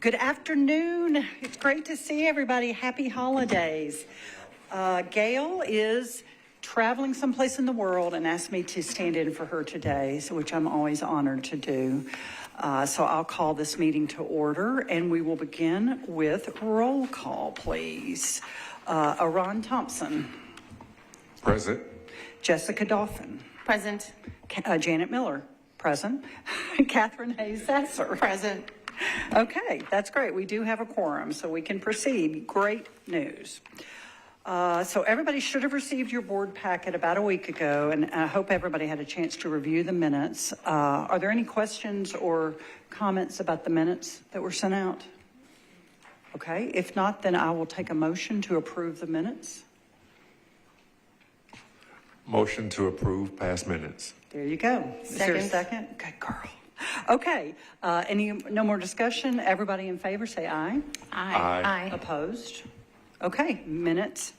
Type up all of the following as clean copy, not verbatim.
Good afternoon. It's great to see everybody. Happy holidays. Gail is traveling someplace in the world and asked me to stand in for her today, which I'm always honored to do. So I'll call this meeting to order, and we will begin with roll call, please. Ron Thompson. Present. Jessica Dolphin. Present. Janet Miller. Present. Catherine Hayes Sasser. Present. Okay, that's great. We do have a quorum, so we can proceed. Great news. So everybody should have received your board packet about a week ago, and I hope everybody had a chance to review the minutes. Are there any questions or comments about the minutes that were sent out? Okay, if not, then I will take a motion to approve the minutes. Motion to approve past minutes. There you go. Is there a second? Good girl. Okay, no more discussion? Everybody in favor say aye. Aye. Aye. Opposed? Okay, minutes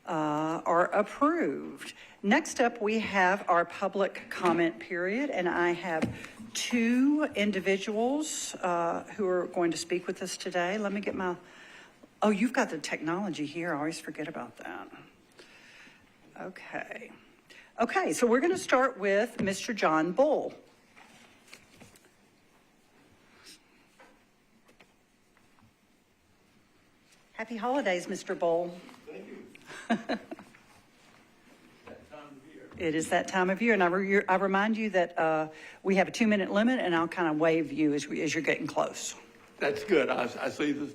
are approved. Next up, we have our public comment period, and I have two individuals who are going to speak with us today. Let me get my, oh, you've got the technology here. I always forget about that. Okay. Okay, so we're going to start with Mr. John Bull. Happy holidays, Mr. Bull. Thank you. That time of year. It is that time of year, and I remind you that we have a 2-minute limit, and I'll kind of wave you as you're getting close. That's good. I see this.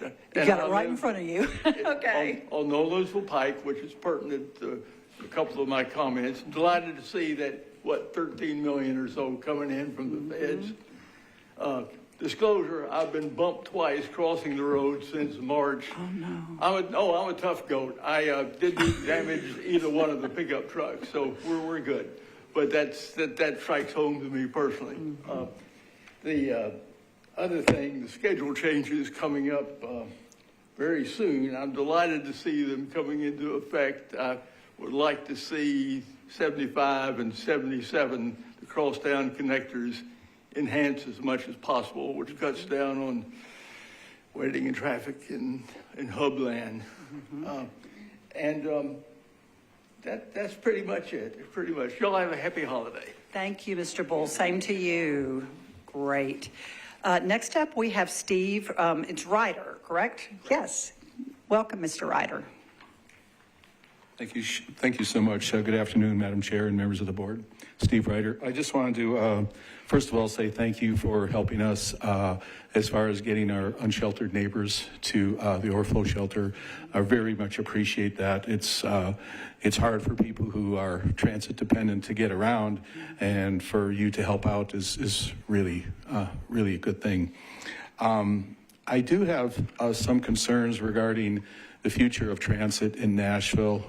You got it right in front of you. Okay. On the Louisville Pike, which is pertinent to a couple of my comments. I'm delighted to see that, 13 million or so coming in from the feds. Disclosure, I've been bumped twice crossing the road since March. Oh, no. I'm a tough goat. I didn't damage either one of the pickup trucks, so we're good. But that strikes home to me personally. The other thing, the schedule changes coming up very soon. I'm delighted to see them coming into effect. I would like to see 75 and 77, the cross-down connectors, enhance as much as possible, which cuts down on waiting in traffic in hubland. That's pretty much it. Pretty much. Y'all have a happy holiday. Thank you, Mr. Bull. Same to you. Great. Next up, we have Steve. It's Ryder, correct? Yes. Welcome, Mr. Ryder. Thank you so much. Good afternoon, Madam Chair and members of the board. Steve Ryder. I just wanted to, first of all, say thank you for helping us as far as getting our unsheltered neighbors to the overflow shelter. I very much appreciate that. It's hard for people who are transit dependent to get around, and for you to help out is really a good thing. I do have some concerns regarding the future of transit in Nashville.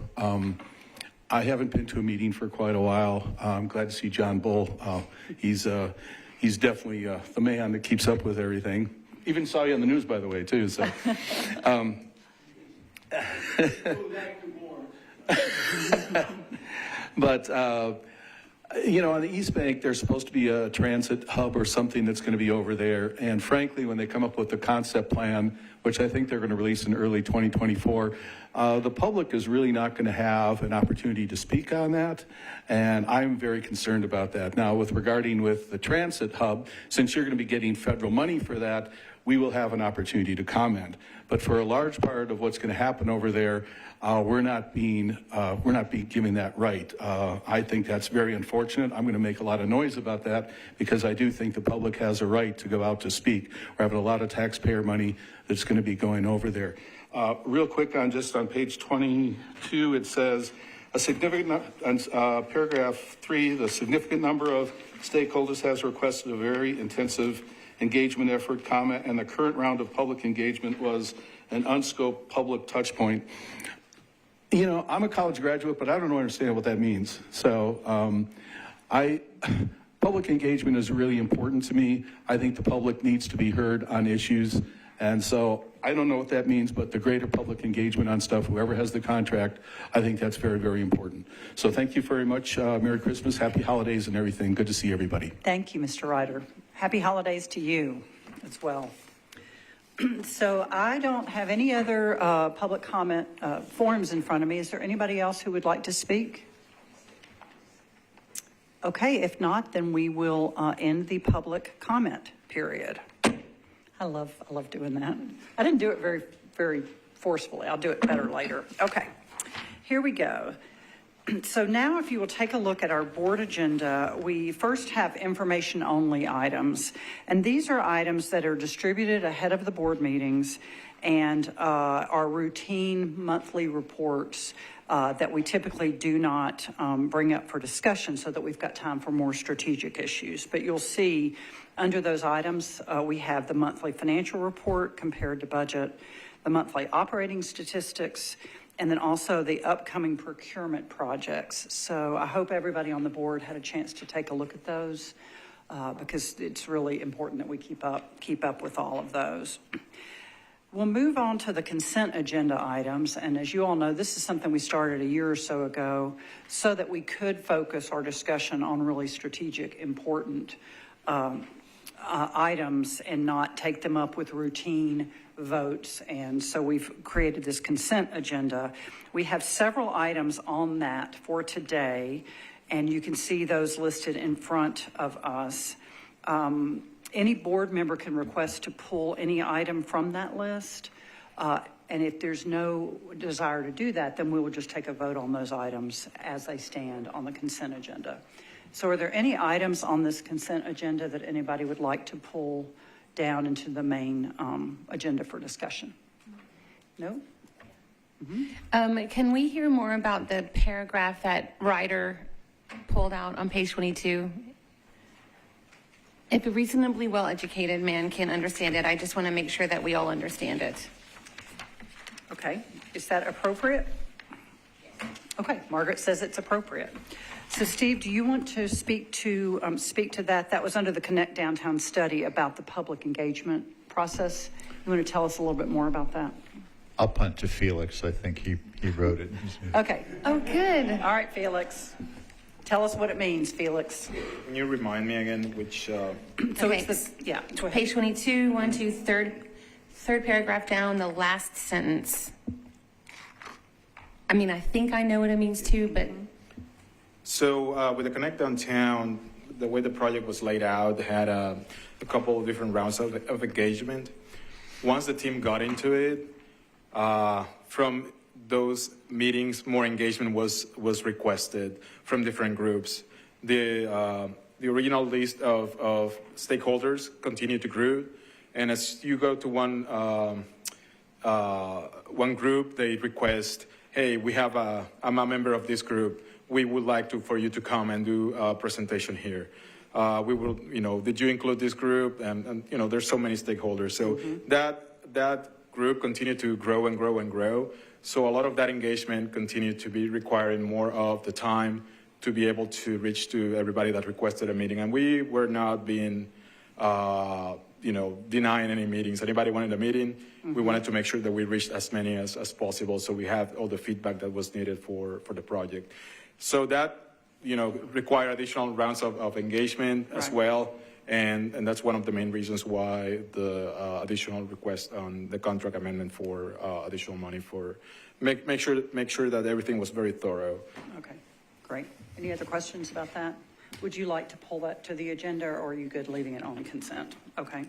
I haven't been to a meeting for quite a while. I'm glad to see John Bull. He's definitely the man that keeps up with everything. Even saw you on the news, by the way, too. So, but on the East Bank, there's supposed to be a transit hub or something that's going to be over there. And frankly, when they come up with the concept plan, which I think they're going to release in early 2024, the public is really not going to have an opportunity to speak on that. And I'm very concerned about that. Now, with the transit hub, since you're going to be getting federal money for that, we will have an opportunity to comment. But for a large part of what's going to happen over there, we're not being given that right. I think that's very unfortunate. I'm going to make a lot of noise about that because I do think the public has a right to go out to speak. We're having a lot of taxpayer money that's going to be going over there. Real quick on page 22, it says a significant, paragraph 3, the significant number of stakeholders has requested a very intensive engagement effort, comment, and the current round of public engagement was an unscoped public touch point. I'm a college graduate, but I don't understand what that means. So public engagement is really important to me. I think the public needs to be heard on issues. And so I don't know what that means, but the greater public engagement on stuff, whoever has the contract, I think that's very, very important. So thank you very much. Merry Christmas, happy holidays and everything. Good to see everybody. Thank you, Mr. Ryder. Happy holidays to you as well. So I don't have any other public comment forms in front of me. Is there anybody else who would like to speak? Okay, if not, then we will end the public comment period. I love doing that. I didn't do it very forcefully. I'll do it better later. Okay, here we go. So now if you will take a look at our board agenda, we first have information only items. And these are items that are distributed ahead of the board meetings and are routine monthly reports that we typically do not bring up for discussion so that we've got time for more strategic issues. But you'll see under those items, we have the monthly financial report compared to budget, the monthly operating statistics, and then also the upcoming procurement projects. So I hope everybody on the board had a chance to take a look at those because it's really important that we keep up with all of those. We'll move on to the consent agenda items. And as you all know, this is something we started a year or so ago so that we could focus our discussion on really strategic, important items and not take them up with routine votes. And so we've created this consent agenda. We have several items on that for today, and you can see those listed in front of us. Any board member can request to pull any item from that list. And if there's no desire to do that, then we will just take a vote on those items as they stand on the consent agenda. So are there any items on this consent agenda that anybody would like to pull down into the main agenda for discussion? No? Can we hear more about the paragraph that Ryder pulled out on page 22? If a reasonably well-educated man can understand it, I just want to make sure that we all understand it. Okay, is that appropriate? Okay, Margaret says it's appropriate. So Steve, do you want to speak to that? That was under the Connect Downtown study about the public engagement process. You want to tell us a little bit more about that? I'll punt to Felix. I think he wrote it. Okay. Oh, good. All right, Felix. Tell us what it means, Felix. Can you remind me again which? So Okay. it's the, yeah, go ahead. Page 22, 1, 2, third paragraph down, the last sentence. I mean, I think I know what it means too, but So with the Connect Downtown, the way the project was laid out had a couple of different rounds of engagement. Once the team got into it, from those meetings, more engagement was requested from different groups. The original list of stakeholders continued to grow, and as you go to one group, they request, "Hey, I'm a member of this group. We would like for you to come and do a presentation here. We will, did you include this group?" And there's so many stakeholders. So that group continued to grow and grow and grow. So a lot of that engagement continued to be requiring more of the time to be able to reach to everybody that requested a meeting. And we were not being, denying any meetings. Anybody wanted a meeting, we wanted to make sure that we reached as many as possible. So we had all the feedback that was needed for the project. So that, required additional rounds of engagement as well. And that's one of the main reasons why the additional request on the contract amendment for additional money for make sure that everything was very thorough. Okay, great. Any other questions about that? Would you like to pull that to the agenda, or are you good leaving it on consent? Okay.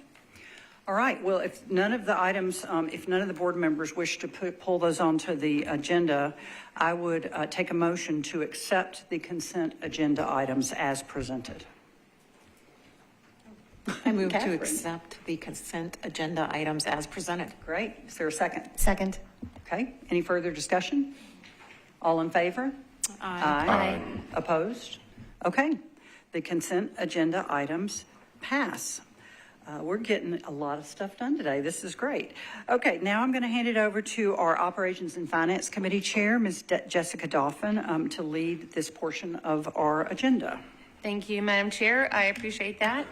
All right. Well, if none of the board members wish to pull those onto the agenda, I would take a motion to accept the consent agenda items as presented. I move to Catherine. accept the consent agenda items as presented. Great. Is there a second? second. Okay. Any further discussion? All in favor? Aye. Opposed? Okay. The consent agenda items pass. We're getting a lot of stuff done today. This is great. Okay, now I'm going to hand it over to our Operations and Finance Committee Chair, Ms. Jessica Dauphin, to lead this portion of our agenda. Thank you, Madam Chair. I appreciate that.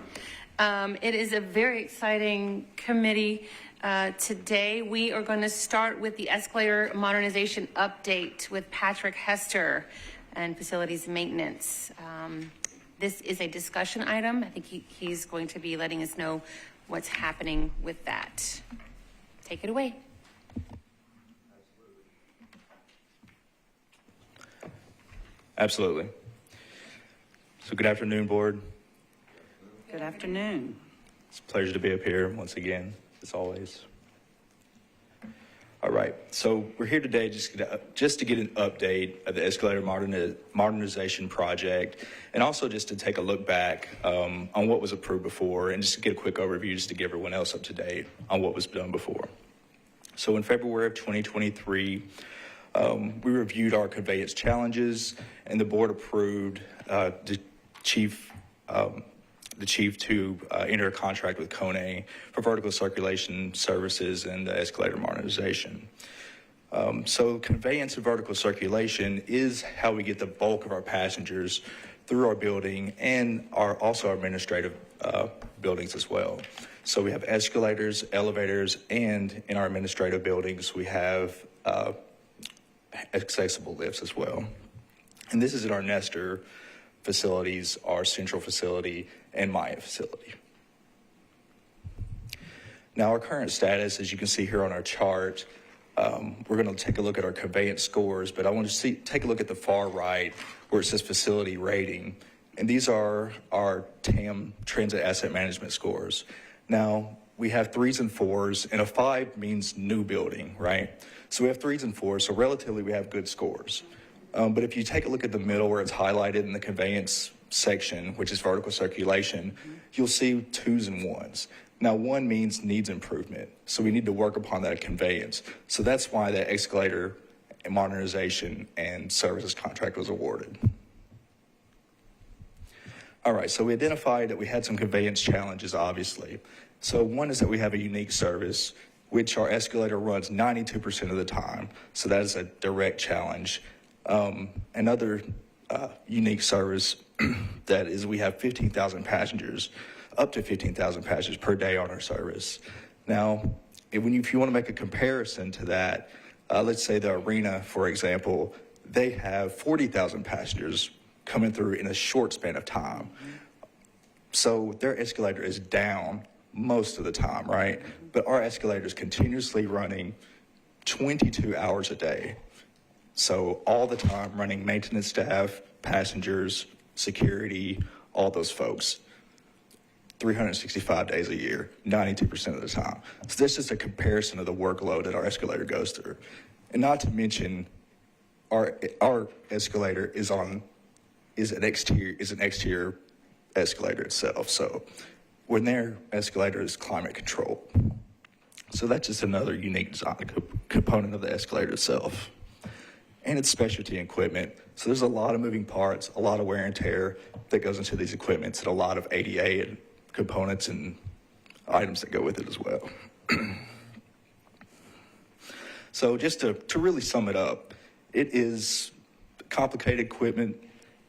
It is a very exciting committee. Today, we are going to start with the escalator modernization update with Patrick Hester and facilities maintenance. This is a discussion item. I think he's going to be letting us know what's happening with that. take it away. Absolutely. So good afternoon, board. Good afternoon. It's a pleasure to be up here once again, as always. All right, so we're here today just to get an update of the escalator modernization project, and also just to take a look back on what was approved before, and just to get a quick overview, just to get everyone else up to date on what was done before. So in February of 2023, we reviewed our conveyance challenges, and the board approved the chief to enter a contract with Kone for vertical circulation services and escalator modernization. So conveyance and vertical circulation is how we get the bulk of our passengers through our building and also our administrative buildings as well. So we have escalators, elevators, and in our administrative buildings, we have accessible lifts as well. And this is in our Nestor facilities, our central facility, and Maya facility. Now, our current status, as you can see here on our chart, we're going to take a look at our conveyance scores, but I want to take a look at the far right where it says facility rating. And these are our TAM, Transit Asset Management scores. Now, we have 3s and 4s, and a 5 means new building, right? So we have 3s and 4s, so relatively we have good scores. But if you take a look at the middle where it's highlighted in the conveyance section, which is vertical circulation, you'll see 2s and 1s. Now, 1 means needs improvement, so we need to work upon that conveyance. So that's why that escalator and modernization and services contract was awarded. All right, so we identified that we had some conveyance challenges, obviously. So one is that we have a unique service, which our escalator runs 92% of the time. So that is a direct challenge. Another unique service that is we have 15,000 passengers, up to 15,000 passengers per day on our service. Now, if you want to make a comparison to that, let's say the arena, for example, they have 40,000 passengers coming through in a short span of time. So their escalator is down most of the time, right? But our escalator is continuously running 22 hours a day. So all the time running maintenance staff, passengers, security, all those folks, 365 days a year, 92% of the time. So this is a comparison of the workload that our escalator goes through. And not to mention, our escalator is an exterior escalator itself. So when their escalator is climate controlled. So that's just another unique design component of the escalator itself. And it's specialty equipment. So there's a lot of moving parts, a lot of wear and tear that goes into these equipments, and a lot of ADA and components and items that go with it as well. So just to really sum it up, it is complicated equipment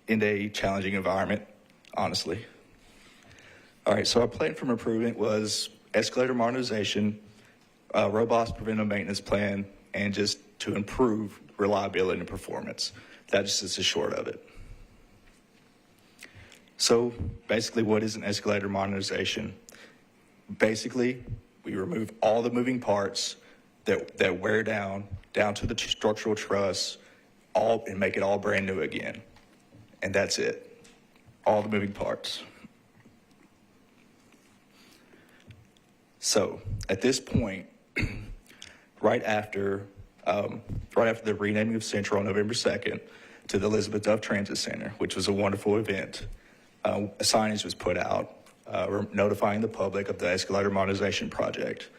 in a challenging environment, honestly. All right, so our plan for improvement was escalator modernization, robust preventive maintenance plan, and just to improve reliability and performance. That just is the short of it. So basically, what is an escalator modernization? Basically, we remove all the moving parts that wear down to the structural truss, and make it all brand new again. And that's it. All the moving parts. So at this point, right after the renaming of Central on November 2nd to the Elizabeth Duff Transit Center, which was a wonderful event, a signage was put out notifying the public of the escalator modernization project.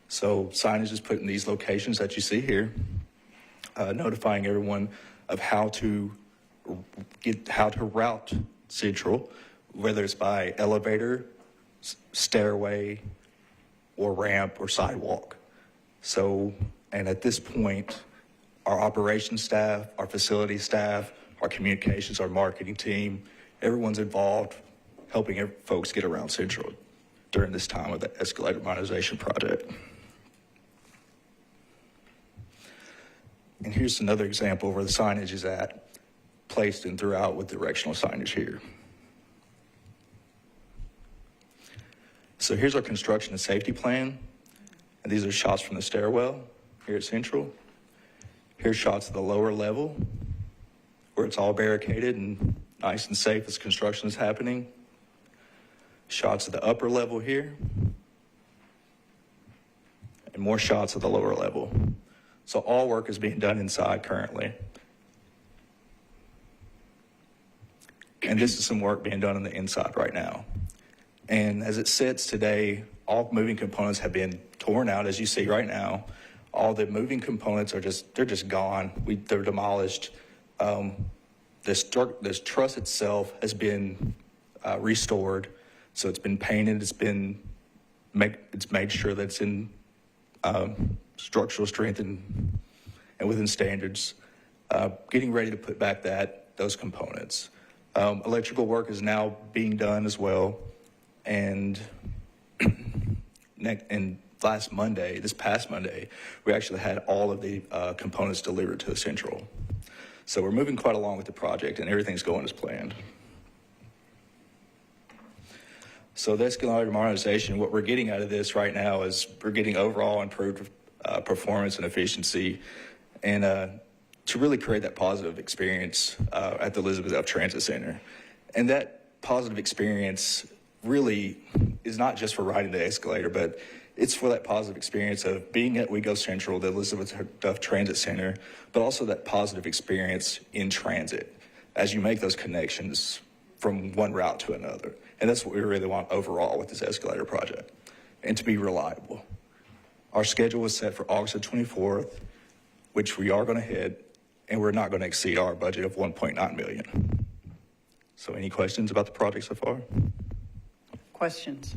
So signage is put in these locations that you see here, notifying everyone of how to route Central, whether it's by elevator, stairway, or ramp or sidewalk. So, and at this point, our operations staff, our facility staff, our communications, our marketing team, everyone's involved helping folks get around Central during this time of the escalator modernization project. And here's another example where the signage is placed in throughout with directional signage here. So here's our construction and safety plan. And these are shots from the stairwell here at Central. Here's shots of the lower level where it's all barricaded and nice and safe as construction is happening. Shots of the upper level here. And more shots of the lower level. So all work is being done inside currently. And this is some work being done on the inside right now. And as it sits today, all moving components have been torn out, as you see right now. All the moving components they're just gone. They're demolished. This truss itself has been restored. So it's been painted, it's made sure that it's in structural strength and within standards. Getting ready to put back those components. Electrical work is now being done as well. And this past Monday, we actually had all of the components delivered to Central. So we're moving quite along with the project and everything's going as planned. So the escalator modernization, what we're getting out of this right now is we're getting overall improved performance and efficiency and to really create that positive experience at the Elizabeth F. Transit Center. And that positive experience really is not just for riding the escalator, but it's for that positive experience of being at WeGo Central, the Elizabeth Duff Transit Center, but also that positive experience in transit as you make those connections from one route to another. And that's what we really want overall with this escalator project, and to be reliable. Our schedule was set for August the 24th, which we are going to hit, and we're not going to exceed our budget of $1.9 million. So any questions about the project so far? Questions?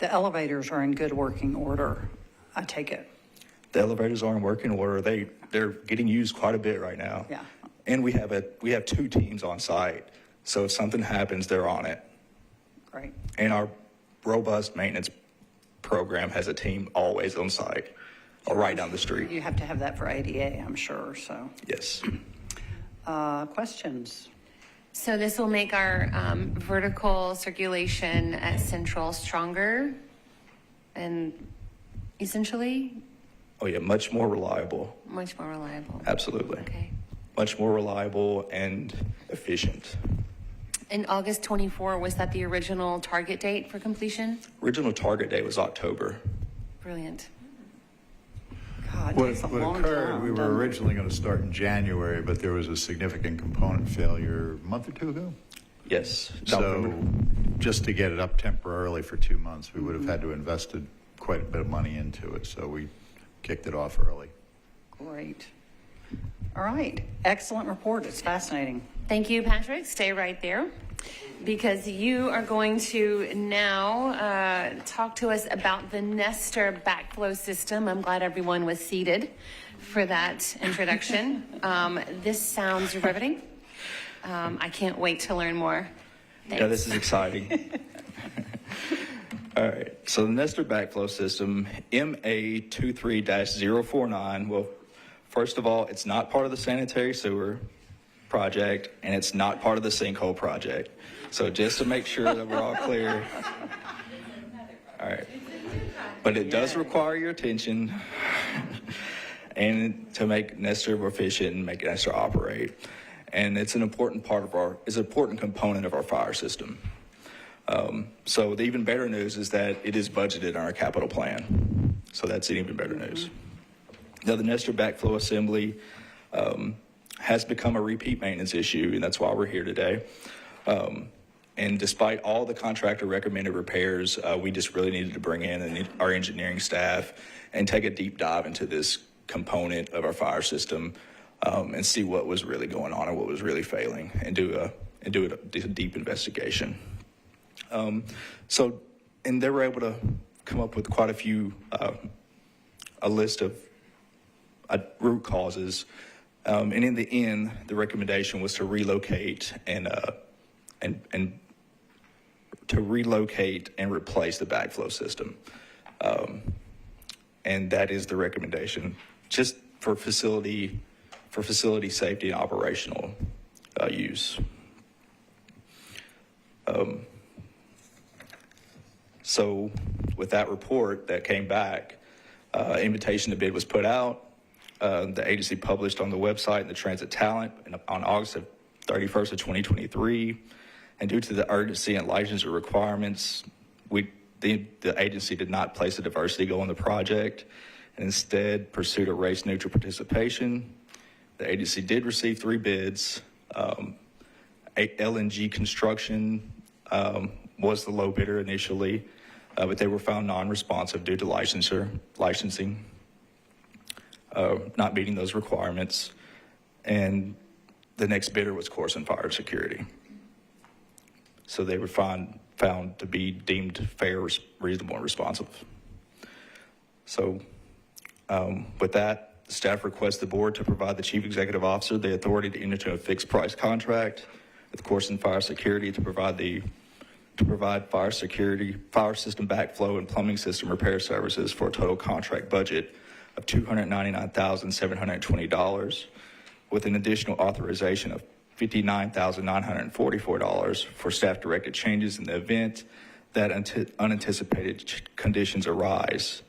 The elevators are in good working order, I take it. The elevators are in working order. They're getting used quite a bit right now. Yeah. And we have 2 teams on site. So if something happens, they're on it. Great. And our robust maintenance program has a team always on site or right down the street. You have to have that for ADA, I'm sure, so. Yes. Questions? So this will make our vertical circulation at Central stronger and essentially Oh yeah, much more reliable. much more reliable. Absolutely. Okay. Much more reliable and efficient. And August 24, was that the original target date for completion? Original target date was October. Brilliant. God, it What takes a what long occurred, time, we were doesn't it? originally going to start in January, but there was a significant component failure a month or 2 ago. Yes. So just to get it up temporarily for 2 months, we would have had to invested quite a bit of money into it. So we kicked it off early. Great. All right. Excellent report. It's fascinating. Thank you, Patrick. Stay right there because you are going to now talk to us about the Nestor backflow system. I'm glad everyone was seated for that introduction. This sounds riveting. I can't wait to learn more. Thanks. Yeah, this is exciting. All right. So the Nestor backflow system, MA23-049. Well, first of all, it's not part of the sanitary sewer project, and it's not part of the sinkhole project. So just to make sure that we're all clear. All right. But it does require your attention and to make Nestor more efficient and make Nestor operate. And it's an important it's an important component of our fire system. So the even better news is that it is budgeted in our capital plan. So that's even better news. Now the Nestor backflow assembly has become a repeat maintenance issue, and that's why we're here today. And despite all the contractor recommended repairs, we just really needed to bring in our engineering staff and take a deep dive into this component of our fire system and see what was really going on and what was really failing, and do a deep investigation. And they were able to come up with quite a few, a list of root causes. And in the end, the recommendation was to relocate and replace the backflow system. And that is the recommendation, just for facility safety and operational use. So with that report that came back, invitation to bid was put out. The agency published on the website and the Transit Talent on August 31st of 2023. And due to the urgency and licensure requirements, the agency did not place a diversity goal in the project and instead pursued a race-neutral participation. The agency did receive 3 bids. LNG Construction was the low bidder initially, but they were found non-responsive due to licensing, not meeting those requirements. And the next bidder was Course and Fire Security. So they were found to be deemed fair, reasonable, and responsive. So with that, the staff requests the board to provide the chief executive officer the authority to enter into a fixed price contract with Course and Fire Security to provide fire security, fire system backflow, and plumbing system repair services for a total contract budget of $299,720, with an additional authorization of $59,944 for staff-directed changes in the event that unanticipated conditions arise.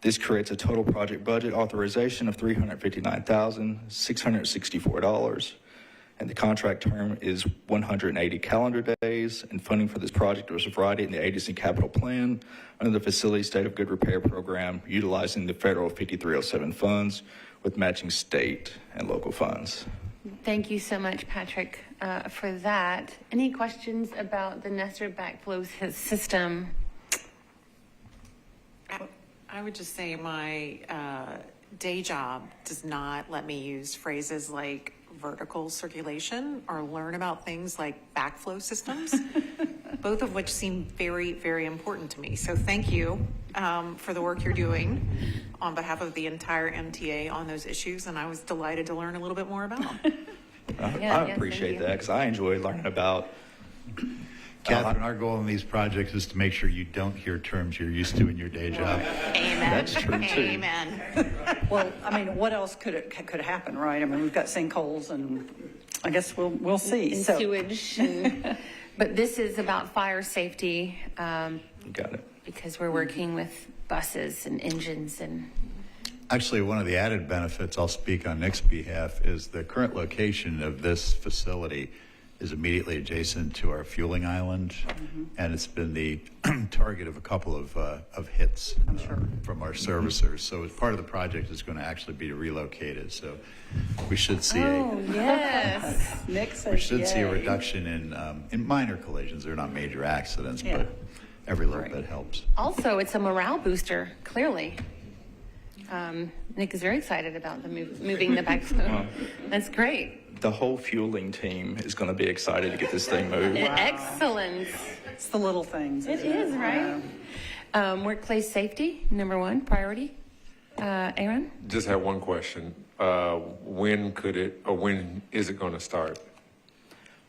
This creates a total project budget authorization of $359,664, and the contract term is 180 calendar days, and funding for this project was provided in the agency capital plan under the Facility State of Good Repair Program, utilizing the federal 5307 funds with matching state and local funds. Thank you so much, Patrick, for that. Any questions about the Nestor backflow system? I would just say my day job does not let me use phrases like vertical circulation or learn about things like backflow systems, both of which seem very, very important to me. So thank you for the work you're doing on behalf of the entire MTA on those issues, and I was delighted to learn a little bit more about them. I appreciate that because I enjoy learning about. Catherine, our goal in these projects is to make sure you don't hear terms you're used to in your day job. Amen. That's true, too. Amen. Well, I mean, what else could happen, right? I mean, we've got sinkholes, and I guess we'll see. And So, sewage. But this is about fire safety Got it. because we're working with buses and engines and. Actually, one of the added benefits, I'll speak on Nick's behalf, is the current location of this facility is immediately adjacent to our fueling island, and it's been the target of a couple of hits from our servicers. So as part of the project is going to actually be to relocate it. So we should see Yes. Nick says we should see a yay. reduction in minor collisions. They're not major accidents, but every little bit helps. Also, it's a morale booster, clearly. Nick is very excited about the moving the backflow. That's great. The whole fueling team is going to be excited to get this thing moved. Excellent. it's the little things. It isn't is, right? Workplace safety, number 1 priority. Aaron? Just have one question. When is it going to start?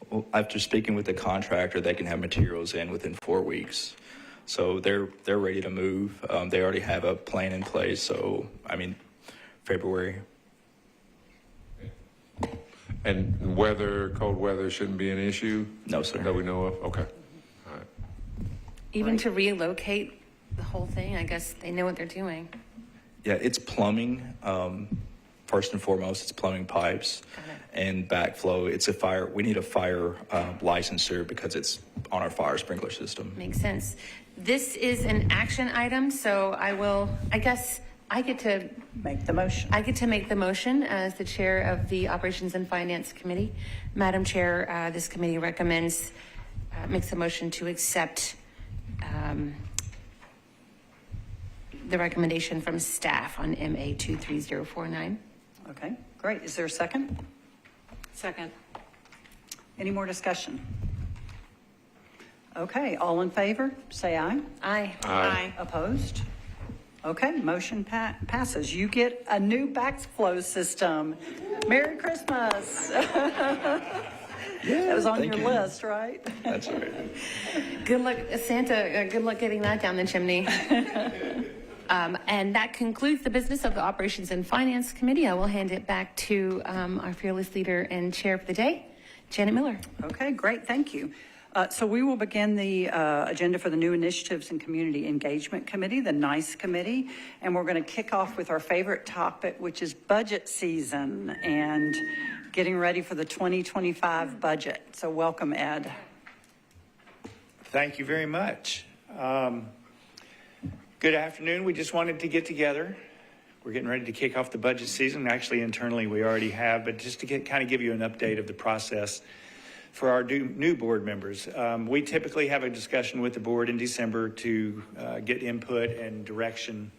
Well, after speaking with the contractor, they can have materials in within 4 weeks. So they're ready to move. They already have a plan in place. So, I mean, February. And cold weather shouldn't be an issue? No, sir. That we know of? Okay. All right. Even to relocate the whole thing, I guess they know what they're doing. Yeah, it's plumbing. First and foremost, it's plumbing pipes and backflow. It's a fire. We need a fire licensure because it's on our fire sprinkler system. Makes sense. This is an action item, so I guess I get to Make the motion. make the motion as the chair of the Operations and Finance Committee. Madam Chair, this committee makes a motion to accept the recommendation from staff on MA 23049. Okay, great. Is there a second? Second. Any more discussion? Okay, all in favor, say aye. Aye. Aye. Opposed? Okay, motion passes. You get a new backflow system. Merry Christmas. That was on thank your you. list, right? That's right. Good luck, Santa. Good luck getting that down the chimney. And that concludes the business of the Operations and Finance Committee. I will hand it back to our fearless leader and chair of the day, Janet Miller. Okay, great, thank you. So we will begin the agenda for the New Initiatives and Community Engagement Committee, the NICE committee, and we're going to kick off with our favorite topic, which is budget season and getting ready for the 2025 budget. So welcome, Ed. Thank you very much. Good afternoon. We just wanted to get together. We're getting ready to kick off the budget season. Actually, internally, we already have, but just to kind of give you an update of the process for our new board members. We typically have a discussion with the board in December to get input and direction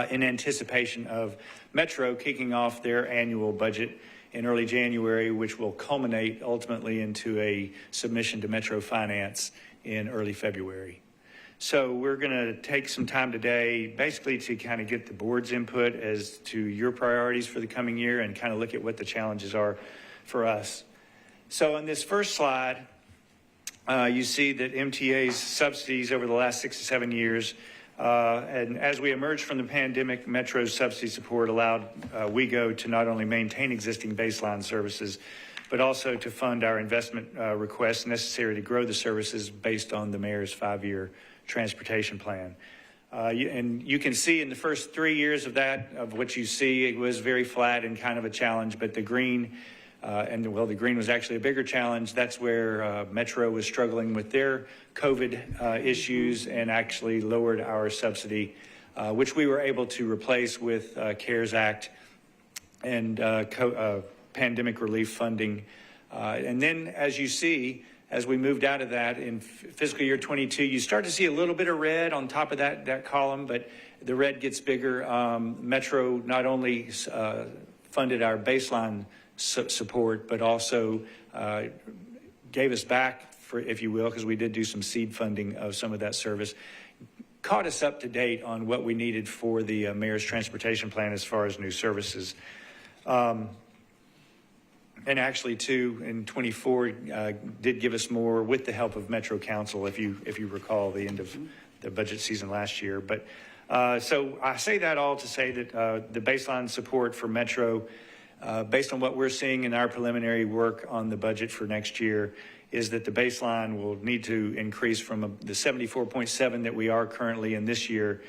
in anticipation of Metro kicking off their annual budget in early January, which will culminate ultimately into a submission to Metro Finance in early February. So we're going to take some time today basically to kind of get the board's input as to your priorities for the coming year and kind of look at what the challenges are for us. So on this first slide, you see that MTA's subsidies over the last 6 to 7 years, and as we emerged from the pandemic, Metro's subsidy support allowed WeGo to not only maintain existing baseline services, but also to fund our investment requests necessary to grow the services based on the mayor's 5-year transportation plan. And you can see in the first 3 years of that, of what you see, it was very flat and kind of a challenge, but the green, the green was actually a bigger challenge. That's where Metro was struggling with their COVID issues and actually lowered our subsidy, which we were able to replace with CARES Act and pandemic relief funding. And then as you see, as we moved out of that in fiscal year 22, you start to see a little bit of red on top of that column, but the red gets bigger. Metro not only funded our baseline support, but also gave us back, for, if you will, because we did do some seed funding of some of that service, caught us up to date on what we needed for the mayor's transportation plan as far as new services. And actually, too, in 24, did give us more with the help of Metro Council, if you recall the end of the budget season last year. But so I say that all to say that the baseline support for Metro, based on what we're seeing in our preliminary work on the budget for next year, is that the baseline will need to increase from the 74.7 that we are currently in this year,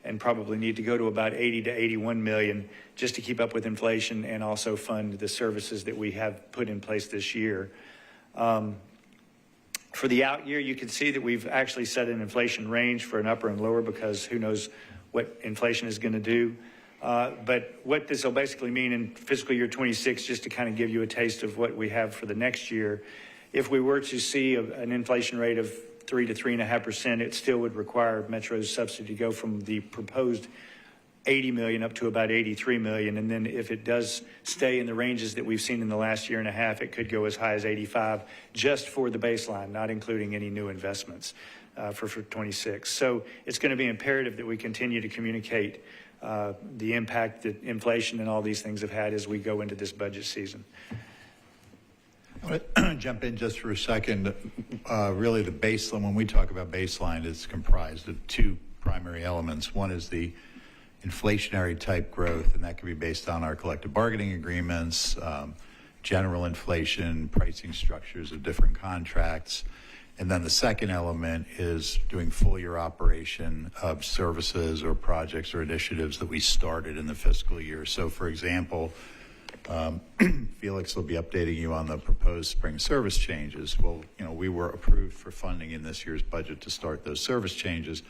and probably need to go to about 80 to 81 million just to keep up with inflation and also fund the services that we have put in place this year. For the out year, you can see that we've actually set an inflation range for an upper and lower because who knows what inflation is going to do. But what this will basically mean in fiscal year 26, just to kind of give you a taste of what we have for the next year, if we were to see an inflation rate of 3 to 3.5%, it still would require Metro's subsidy to go from the proposed 80 million up to about 83 million. And then if it does stay in the ranges that we've seen in the last year and a half, it could go as high as 85 just for the baseline, not including any new investments for 26. So it's going to be imperative that we continue to communicate the impact that inflation and all these things have had as we go into this budget season. I want to jump in just for a second. Really, the baseline, when we talk about baseline, is comprised of two primary elements. One is the inflationary type growth, and that can be based on our collective bargaining agreements, general inflation, pricing structures of different contracts. And then the second element is doing full year operation of services or projects or initiatives that we started in the fiscal year. So, for example, Felix will be updating you on the proposed spring service changes. Well, we were approved for funding in this year's budget to start those service changes,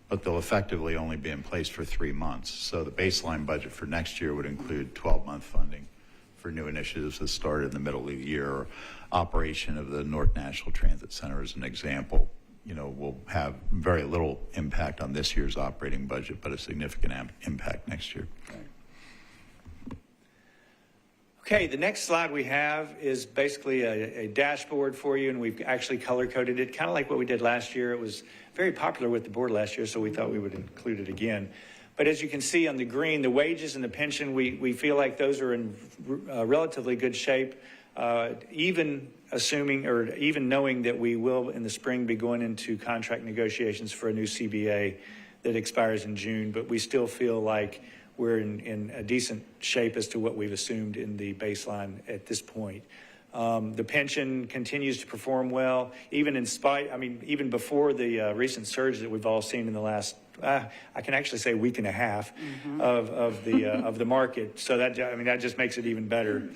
but they'll effectively only be in place for 3 months. So the baseline budget for next year would include 12-month funding for new initiatives that started in the middle of the year, or operation of the North Nashville Transit Center as an example. Will have very little impact on this year's operating budget, but a significant impact next year. Okay, the next slide we have is basically a dashboard for you, and we've actually color-coded it, kind of like what we did last year. It was very popular with the board last year, so we thought we would include it again. But as you can see on the green, the wages and the pension, we feel like those are in relatively good shape, even assuming or even knowing that we will in the spring be going into contract negotiations for a new CBA that expires in June, but we still feel like we're in a decent shape as to what we've assumed in the baseline at this point. The pension continues to perform well, even even before the recent surge that we've all seen in the last, I can actually say week and a half of the market. So that just makes it even better.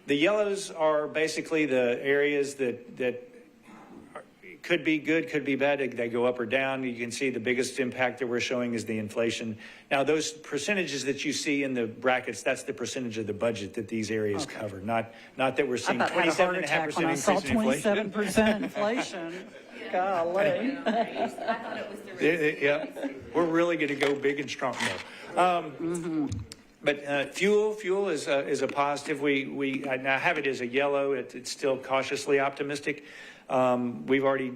The yellows are basically the areas that could be good, could be bad. They go up or down. You can see the biggest impact that we're showing is the inflation. Now, those percentages that you see in the brackets, that's the percentage of the budget that these areas cover. Not that we're seeing 27.5% when I saw increase in inflation. 27% inflation. Golly. I thought it was the rate. Yeah, we're really going to go big and strong now. But fuel is a positive. I now have it as a yellow. It's still cautiously optimistic. We've already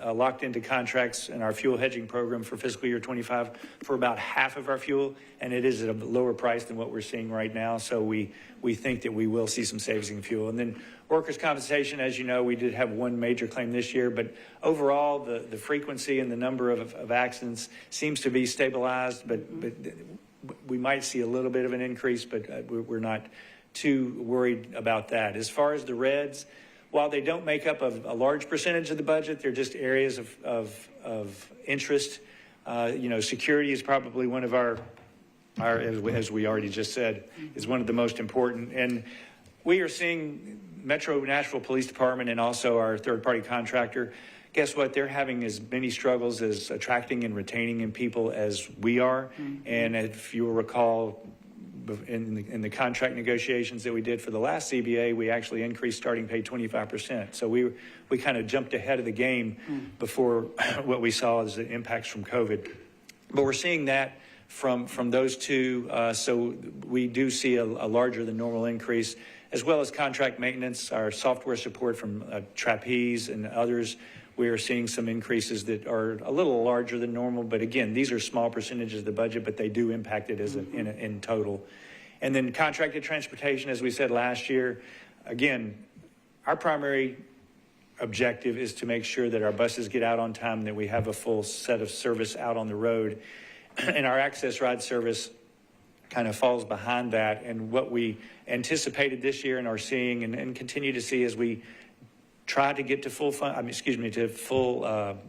locked into contracts in our fuel hedging program for fiscal year 25 for about half of our fuel, and it is at a lower price than what we're seeing right now. So we think that we will see some savings in fuel. And then workers' compensation, as you know, we did have one major claim this year, but overall the frequency and the number of accidents seems to be stabilized, but we might see a little bit of an increase, but we're not too worried about that. As far as the reds, while they don't make up a large percentage of the budget, they're just areas of interest. Security is probably one of our, as we already just said, is one of the most important. And we are seeing Metro Nashville Police Department and also our third-party contractor. Guess what? They're having as many struggles as attracting and retaining people as we are. And if you will recall, in the contract negotiations that we did for the last CBA, we actually increased starting pay 25%. So we kind of jumped ahead of the game before what we saw as the impacts from COVID. But we're seeing that from those two. So we do see a larger than normal increase, as well as contract maintenance, our software support from Trapeze and others. We are seeing some increases that are a little larger than normal, but again, these are small percentages of the budget, but they do impact it as in total. And then contracted transportation, as we said last year, again, our primary objective is to make sure that our buses get out on time and that we have a full set of service out on the road. And our access ride service kind of falls behind that. And what we anticipated this year and are seeing and continue to see as we try to get to full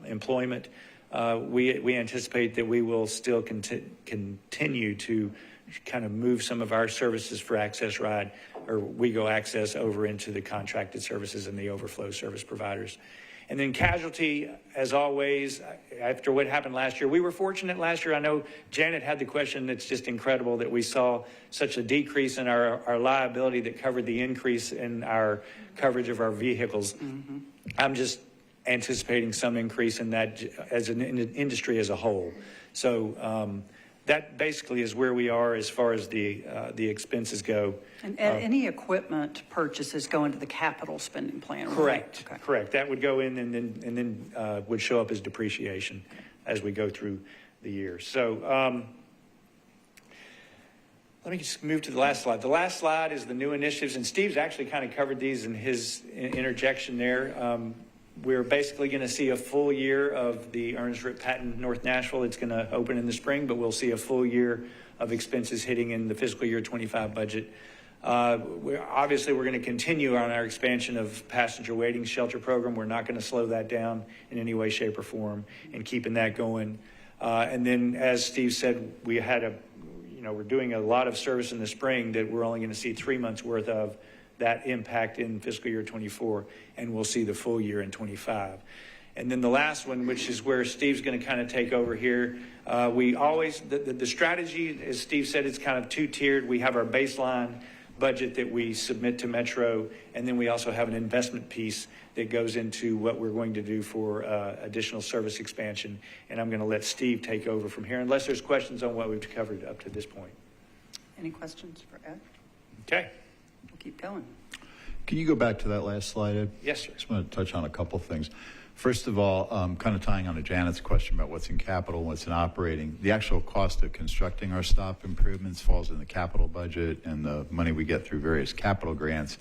employment, we anticipate that we will still continue to kind of move some of our services for access ride or WeGo Access over into the contracted services and the overflow service providers. And then casualty, as always, after what happened last year, we were fortunate last year. I know Janet had the question. It's just incredible that we saw such a decrease in our liability that covered the increase in our coverage of our vehicles. I'm just anticipating some increase in that as an industry as a whole. So that basically is where we are as far as the expenses go. And any equipment purchases go into the capital spending plan, right? Correct. Okay. Correct. That would go in and then would show up as depreciation as we go through the year. So let me just move to the last slide. The last slide is the new initiatives, and Steve's actually kind of covered these in his interjection there. We're basically going to see a full year of the Ernest Rip Patton North Nashville. It's going to open in the spring, but we'll see a full year of expenses hitting in the fiscal year 25 budget. We're going to continue on our expansion of passenger waiting shelter program. We're not going to slow that down in any way, shape, or form, and keeping that going. And then, as Steve said, we're doing a lot of service in the spring that we're only going to see 3 months worth of that impact in fiscal year 24, and we'll see the full year in 25. And then the last one, which is where Steve's going to kind of take over here. The strategy, as Steve said, it's kind of two-tiered. We have our baseline budget that we submit to Metro, and then we also have an investment piece that goes into what we're going to do for additional service expansion. And I'm going to let Steve take over from here, unless there's questions on what we've covered up to this point. Any questions for Ed? Okay. We'll keep going. Can you go back to that last slide, Ed? Yes, sir. I just want to touch on a couple things. First of all, kind of tying on to Janet's question about what's in capital and what's in operating, the actual cost of constructing our stop improvements falls in the capital budget and the money we get through various capital grants.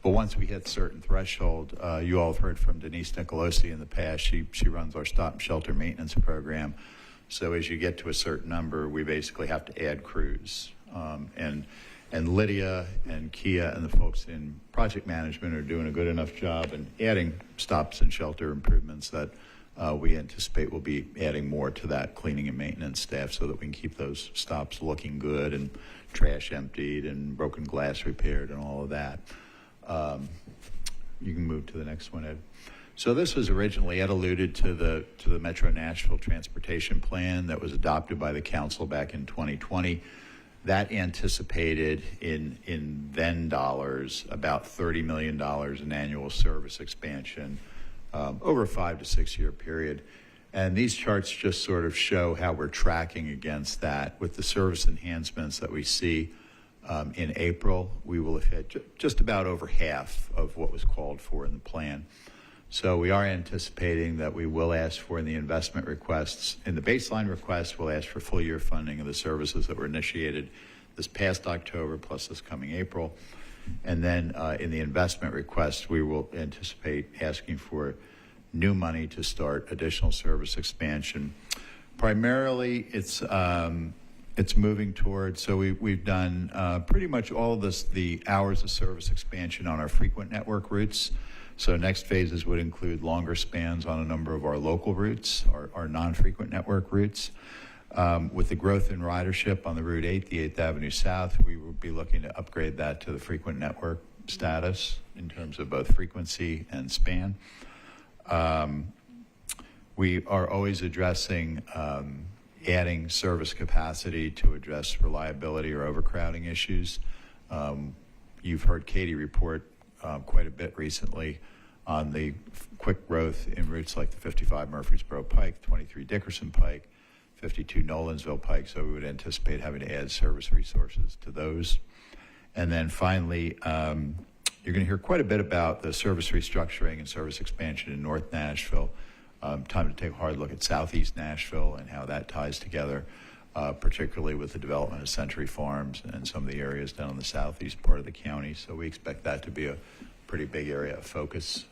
But once we hit certain threshold, you all have heard from Denise Nicolosi in the past. She runs our stop and shelter maintenance program. So as you get to a certain number, we basically have to add crews. And And Lydia and Kia and the folks in project management are doing a good enough job in adding stops and shelter improvements that we anticipate we'll be adding more to that cleaning and maintenance staff so that we can keep those stops looking good and trash emptied and broken glass repaired and all of that. You can move to the next one, Ed. So this was originally, Ed alluded to the Metro Nashville Transportation Plan that was adopted by the council back in 2020. That anticipated in then dollars about $30 million in annual service expansion over a 5 to 6 year period. And these charts just sort of show how we're tracking against that. With the service enhancements that we see in April, we will have hit just about over half of what was called for in the plan. So we are anticipating that we will ask for in the investment requests. In the baseline request, we'll ask for full year funding of the services that were initiated this past October plus this coming April. And then in the investment request, we will anticipate asking for new money to start additional service expansion. Primarily, it's moving towards, so we've done pretty much all of this, the hours of service expansion on our frequent network routes. So next phases would include longer spans on a number of our local routes, our non-frequent network routes. With the growth in ridership on the Route 8, the 8th Avenue South, we will be looking to upgrade that to the frequent network status in terms of both frequency and span. We are always addressing adding service capacity to address reliability or overcrowding issues. You've heard Katie report quite a bit recently on the quick growth in routes like the 55 Murfreesboro Pike, 23 Dickerson Pike, 52 Nolensville Pike, so we would anticipate having to add service resources to those. And then finally, you're going to hear quite a bit about the service restructuring and service expansion in North Nashville. Time to take a hard look at Southeast Nashville and how that ties together, particularly with the development of Century Farms and some of the areas down in the southeast part of the county. So we expect that to be a pretty big area of focus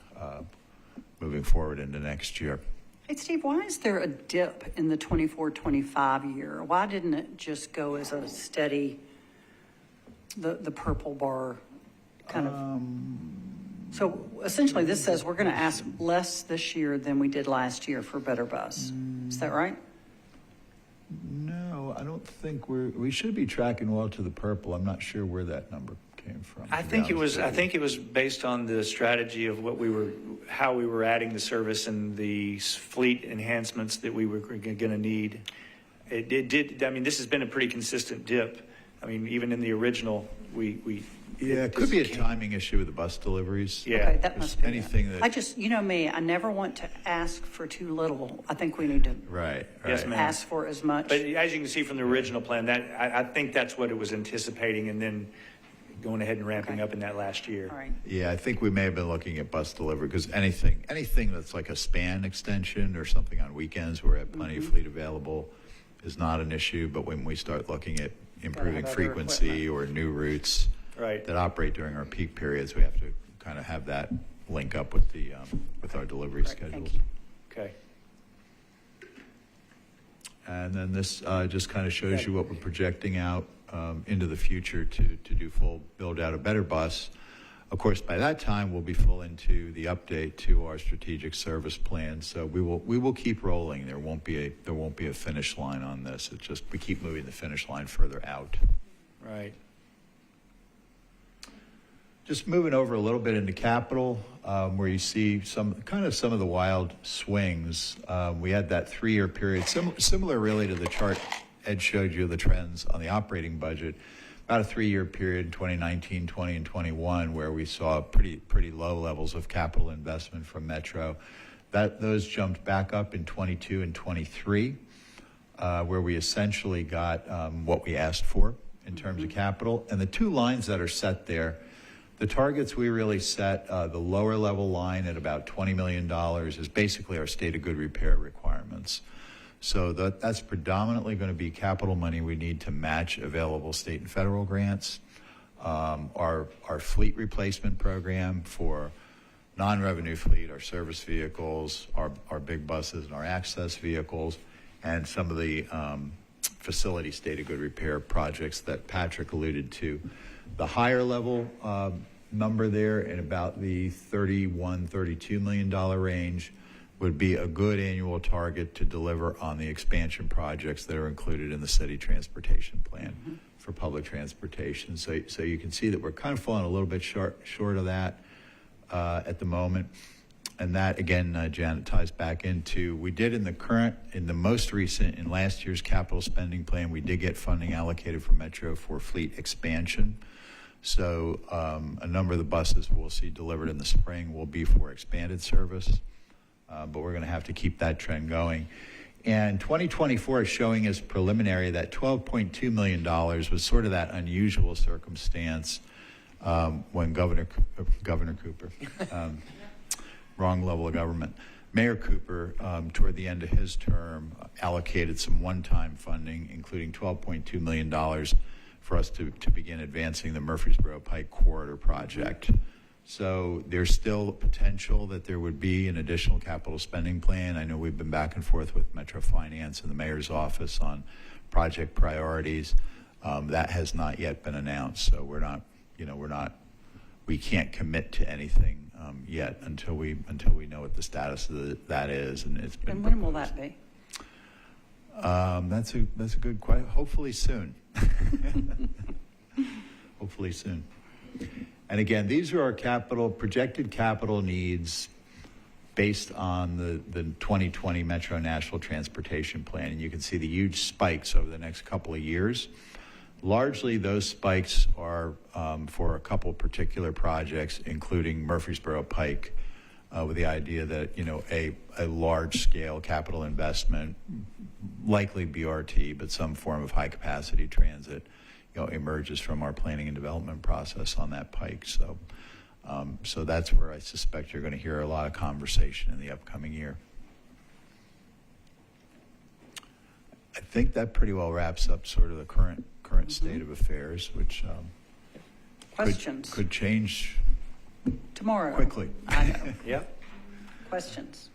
moving forward into next year. Hey, Steve, why is there a dip in the 24-25 year? Why didn't it just go as a steady, the purple bar kind of? So essentially this says we're going to ask less this year than we did last year for Better Bus. Is that right? No, I don't think we should be tracking well to the purple. I'm not sure where that number came from. I think it was based on the strategy of how we were adding the service and the fleet enhancements that we were going to need. It did. I mean, this has been a pretty consistent dip. I mean, even in the original, it could be a timing issue with the bus deliveries. Yeah. Okay, that must be anything it. that. I just, you know me, I never want to ask for too little. I think we need to Right. Yes, ma'am. ask for as much. But as you can see from the original plan, that I think that's what it was anticipating, and then going ahead and ramping up in that last year. All right. Yeah, I think we may have been looking at bus delivery because anything that's like a span extension or something on weekends where we have plenty of fleet available is not an issue. But when we start looking at improving other frequency or new routes Right. that operate during our peak periods, we have to kind of have that link up with the with our delivery Right, schedules. thank you. Okay. And then this just kind of shows you what we're projecting out into the future to do full build out of Better Bus. Of course, by that time, we'll be full into the update to our strategic service plan. So we will keep rolling. There won't be a finish line on this. It's just we keep moving the finish line further out. Right. Just moving over a little bit into capital, where you see some of the wild swings. We had that 3-year period, similar really to the chart Ed showed you the trends on the operating budget. About a 3-year period, 2019, 20, and 21, where we saw pretty low levels of capital investment from Metro. Those jumped back up in 22 and 23, where we essentially got what we asked for in terms of capital. And the two lines that are set there, the targets we really set, the lower level line at about $20 million is basically our state of good repair requirements. So that's predominantly going to be capital money we need to match available state and federal grants. Our fleet replacement program for non-revenue fleet, our service vehicles, our big buses and our access vehicles, and some of the facility state of good repair projects that Patrick alluded to. The higher level number there in about the $31-32 million range would be a good annual target to deliver on the expansion projects that are included in the city transportation plan for public transportation. So you can see that we're kind of falling a little bit short of that at the moment. And that, again, Janet, ties back into, we did in last year's capital spending plan, we did get funding allocated for Metro for fleet expansion. So a number of the buses we'll see delivered in the spring will be for expanded service, but we're going to have to keep that trend going. And 2024 is showing as preliminary that $12.2 million was sort of that unusual circumstance when Governor Cooper, wrong level of government, Mayor Cooper, toward the end of his term, allocated some one-time funding, including $12.2 million for us to begin advancing the Murfreesboro Pike Corridor project. So there's still potential that there would be an additional capital spending plan. I know we've been back and forth with Metro Finance and the mayor's office on project priorities. That has not yet been announced, so we can't commit to anything yet until we know what the status of that is. And it's been. And when will that be? That's a good question. Hopefully soon. Hopefully soon. And again, these are our projected capital needs based on the 2020 Metro Nashville Transportation Plan. And you can see the huge spikes over the next couple of years. Largely, those spikes are for a couple particular projects, including Murfreesboro Pike, with the idea that, a large-scale capital investment, likely BRT, but some form of high-capacity transit, emerges from our planning and development process on that pike. So that's where I suspect you're going to hear a lot of conversation in the upcoming year. I think that pretty well wraps up sort of the current state of affairs, which Questions? could change Tomorrow. quickly. I know. Yep. Questions?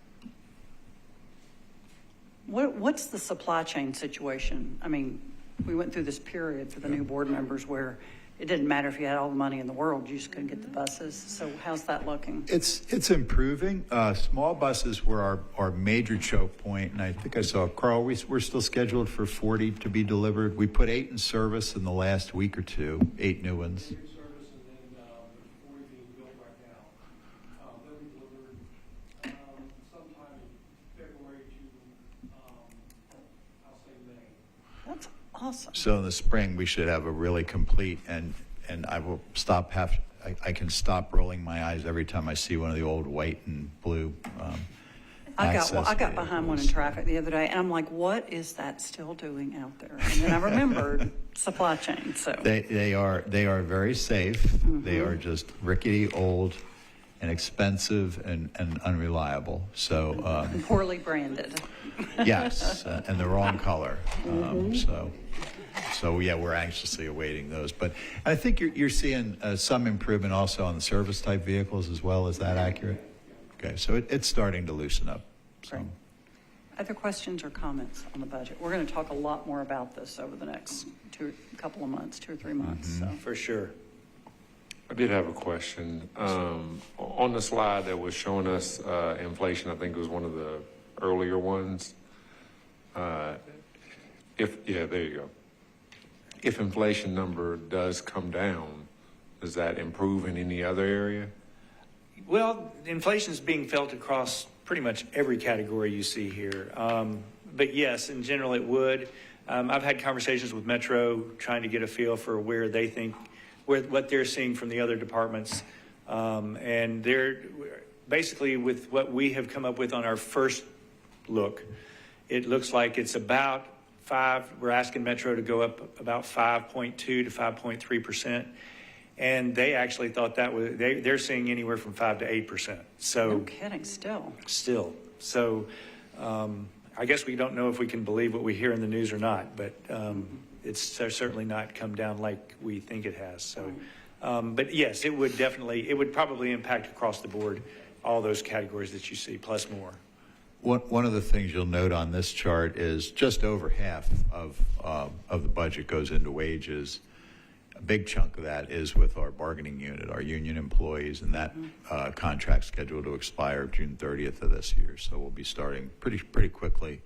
What's the supply chain situation? I mean, we went through this period for the new board members where it didn't matter if you had all the money in the world, you just couldn't get the buses. So how's that looking? It's improving. Small buses were our major choke point, and I think I saw, Carl, we're still scheduled for 40 to be delivered. We put 8 in service in the last week or two, 8 new ones. Awesome. So in the spring, we should have a really complete, and I will I can stop rolling my eyes every time I see one of the old white and blue I got access behind one in vehicles. traffic the other day, and I'm like, what is that still doing out there? And then I remembered supply chain. So They are very safe. Mm-hmm. They are just rickety, old, and expensive and unreliable. So and poorly branded. yes, and the wrong color. So yeah, we're anxiously awaiting those. But I think you're seeing some improvement also on the service type vehicles as well. Is that accurate? Okay, so it's starting to loosen up. So. Great. Other questions or comments on the budget? We're going to talk a lot more about this over the next 2 or 3 months. Mm-hmm. So. For sure. I did have a question. On the slide that was showing us inflation, I think it was one of the earlier ones. There you go. If inflation number does come down, does that improve in any other area? Well, inflation is being felt across pretty much every category you see here. But yes, in general, it would. I've had conversations with Metro trying to get a feel for where they think, what they're seeing from the other departments. And they're basically with what we have come up with on our first look, it looks like it's about 5. We're asking Metro to go up about 5.2 to 5.3%. And they actually thought that was, they're seeing anywhere from 5 to 8%. So No kidding, still. So I guess we don't know if we can believe what we hear in the news or not, but it's certainly not come down like we think it has. So, but yes, it would probably impact across the board, all those categories that you see, plus more. One of the things you'll note on this chart is just over half of the budget goes into wages. A big chunk of that is with our bargaining unit, our union employees, and that contract's scheduled to expire June 30th of this year. So we'll be starting pretty quickly,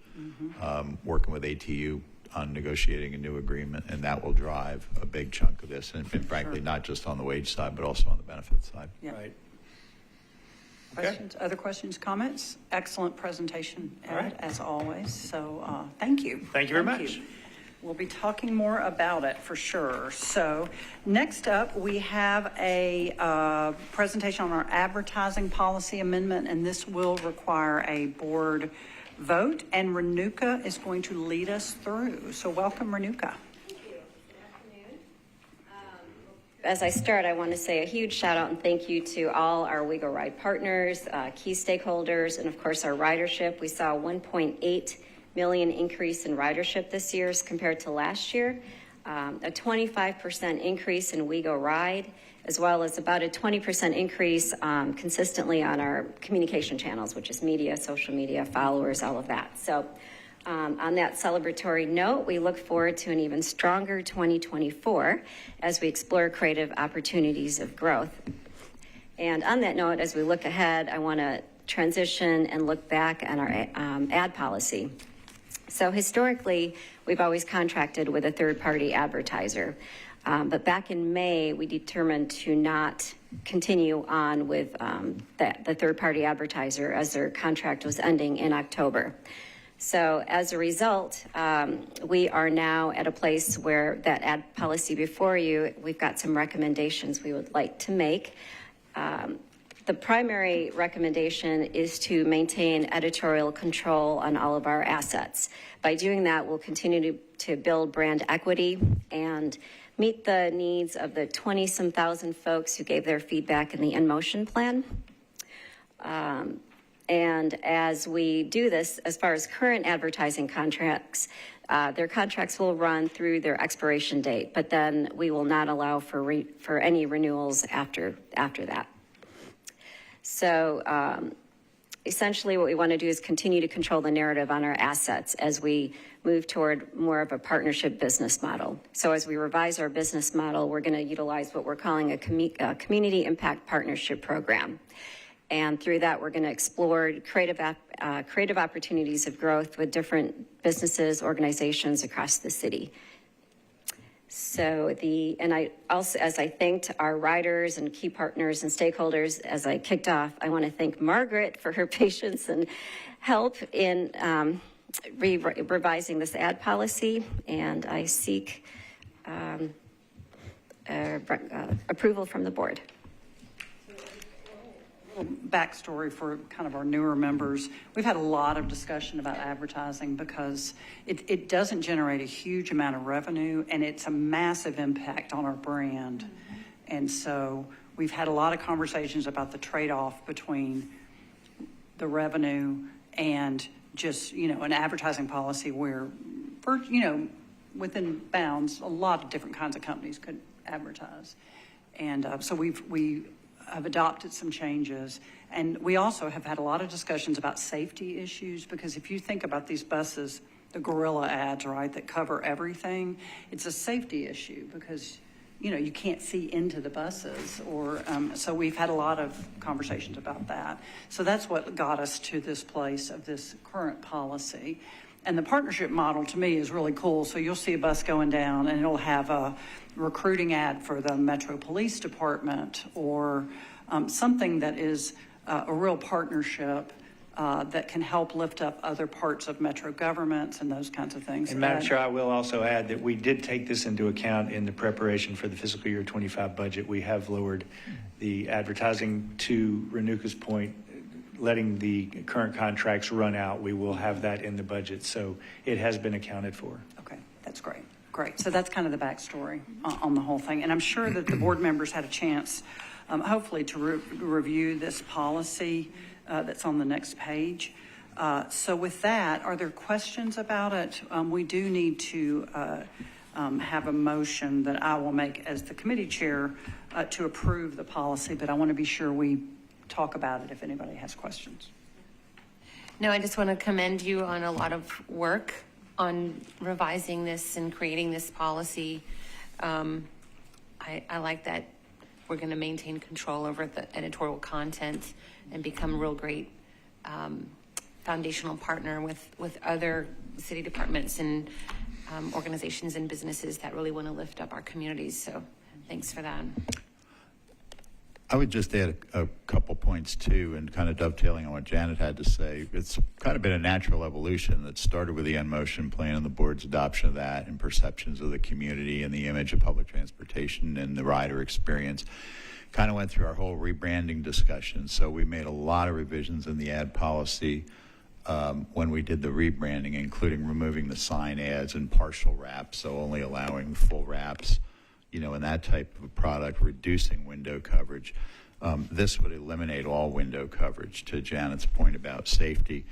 working with ATU on negotiating a new agreement, and that will drive a big chunk of this, and frankly, not just on the wage side, but also on the benefit side. Yeah. Right. Questions, other questions, comments? Excellent presentation, Ed, right. as always. So thank you. Thank you very much. We'll be talking more about it for sure. So next up, we have a presentation on our advertising policy amendment, and this will require a board vote, and Renuka is going to lead us through. So welcome, Renuka. As I start, I want to say a huge shout out and thank you to all our We Go Ride partners, key stakeholders, and of course our ridership. We saw a 1.8 million increase in ridership this year as compared to last year, a 25% increase in We Go Ride, as well as about a 20% increase consistently on our communication channels, which is media, social media, followers, all of that. So on that celebratory note, we look forward to an even stronger 2024 as we explore creative opportunities of growth. And on that note, as we look ahead, I want to transition and look back on our ad policy. So historically, we've always contracted with a third-party advertiser. But back in May, we determined to not continue on with the third-party advertiser as their contract was ending in October. So as a result, we are now at a place where that ad policy before you, we've got some recommendations we would like to make. The primary recommendation is to maintain editorial control on all of our assets. By doing that, we'll continue to build brand equity and meet the needs of the 20-some thousand folks who gave their feedback in the In Motion plan. And as we do this, as far as current advertising contracts, their contracts will run through their expiration date, but then we will not allow for any renewals after that. So essentially what we want to do is continue to control the narrative on our assets as we move toward more of a partnership business model. So as we revise our business model, we're going to utilize what we're calling a community impact partnership program. And through that, we're going to explore creative opportunities of growth with different businesses, organizations across the city. So I also, as I thanked our riders and key partners and stakeholders as I kicked off, I want to thank Margaret for her patience and help in revising this ad policy, and I seek approval from the board. Backstory for kind of our newer members. We've had a lot of discussion about advertising because it doesn't generate a huge amount of revenue, and it's a massive impact on our brand. And so we've had a lot of conversations about the trade-off between the revenue and just, an advertising policy where, within bounds, a lot of different kinds of companies could advertise. And so we have adopted some changes, and we also have had a lot of discussions about safety issues, because if you think about these buses, the gorilla ads, right, that cover everything, it's a safety issue because you can't see into the buses, or so we've had a lot of conversations about that. So that's what got us to this place of this current policy. And the partnership model to me is really cool. So you'll see a bus going down and it'll have a recruiting ad for the Metro Police Department, or something that is a real partnership that can help lift up other parts of Metro governments and those kinds of things. And Madam Chair, I will also add that we did take this into account in the preparation for the fiscal year 25 budget. We have lowered the advertising to Renuka's point, letting the current contracts run out. We will have that in the budget, so it has been accounted for. Okay, that's great. Great. So that's kind of the backstory on the whole thing. And I'm sure that the board members had a chance, hopefully, to review this policy that's on the next page. So with that, are there questions about it? We do need to have a motion that I will make as the committee chair to approve the policy, but I want to be sure we talk about it if anybody has questions. No, I just want to commend you on a lot of work on revising this and creating this policy. I like that we're going to maintain control over the editorial content and become a real great foundational partner with other city departments and organizations and businesses that really want to lift up our communities. So thanks for that. I would just add a couple points too, and kind of dovetailing on what Janet had to say. It's kind of been a natural evolution that started with the in-motion plan and the board's adoption of that, and perceptions of the community and the image of public transportation and the rider experience. Kind of went through our whole rebranding discussion. So we made a lot of revisions in the ad policy when we did the rebranding, including removing the sign ads and partial wraps, so only allowing full wraps, you know, in that type of product, reducing window coverage. This would eliminate all window coverage, to Janet's point about safety.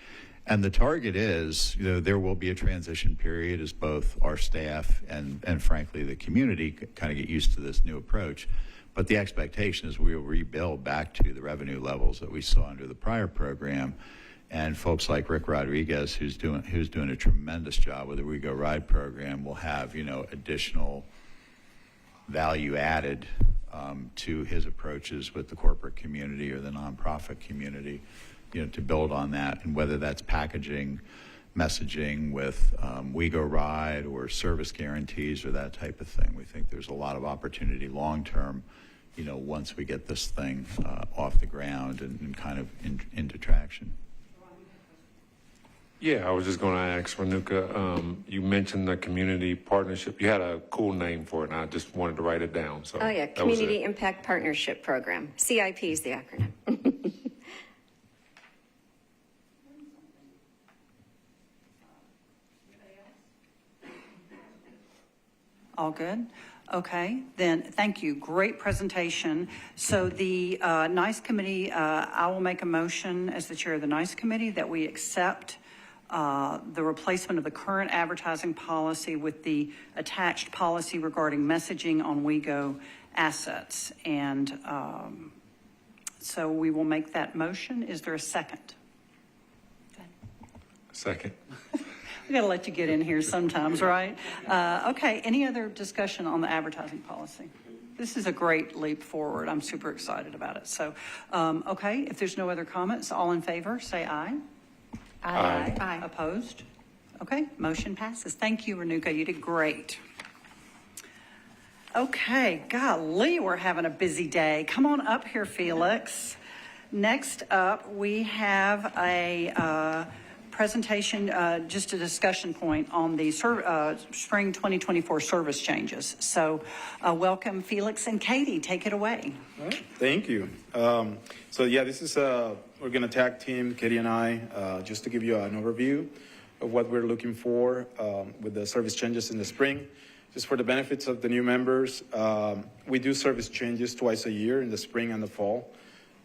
And the target is, you know, there will be a transition period as both our staff and frankly the community kind of get used to this new approach. But the expectation is we will rebuild back to the revenue levels that we saw under the prior program. And folks like Rick Rodriguez, who's doing a tremendous job with the We Go Ride program, will have, you know, additional value added to his approaches with the corporate community or the nonprofit community, you know, to build on that. And whether that's packaging, messaging with We Go Ride or service guarantees or that type of thing, we think there's a lot of opportunity long term, you know, once we get this thing off the ground and kind of into traction. Yeah, I was just going to ask Renuka, you mentioned the community partnership. You had a cool name for it, and I just wanted to write it down. So Oh, yeah, that was Community it. Impact Partnership Program. CIP is the acronym. All good? Okay, then, thank you. Great presentation. So the NICE Committee, I will make a motion as the chair of the NICE Committee that we accept the replacement of the current advertising policy with the attached policy regarding messaging on WeGo assets. And so we will make that motion. Is there a second? Second. We got to let you get in here sometimes, right? Okay, any other discussion on the advertising policy? This is a great leap forward. I'm super excited about it. So, okay, if there's no other comments, all in favor, say aye. Aye. Aye. Opposed? Okay, motion passes. Thank you, Renuka. You did great. Okay, golly, we're having a busy day. Come on up here, Felix. Next up, we have a presentation, just a discussion point on the spring 2024 service changes. So welcome, Felix and Katie. Take it away. All right, thank you. So yeah, this is, we're going to tag team, Katie and I, just to give you an overview of what we're looking for with the service changes in the spring. Just for the benefits of the new members, we do service changes twice a year in the spring and the fall.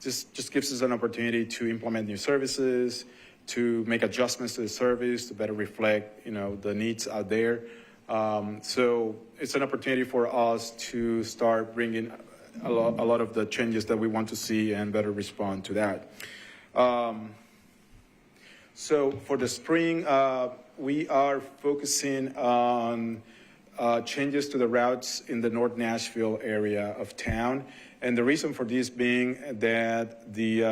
Just gives us an opportunity to implement new services, to make adjustments to the service, to better reflect, you know, the needs out there. So it's an opportunity for us to start bringing a lot of the changes that we want to see and better respond to that. So for the spring, we are focusing on changes to the routes in the North Nashville area of town. And the reason for this being that the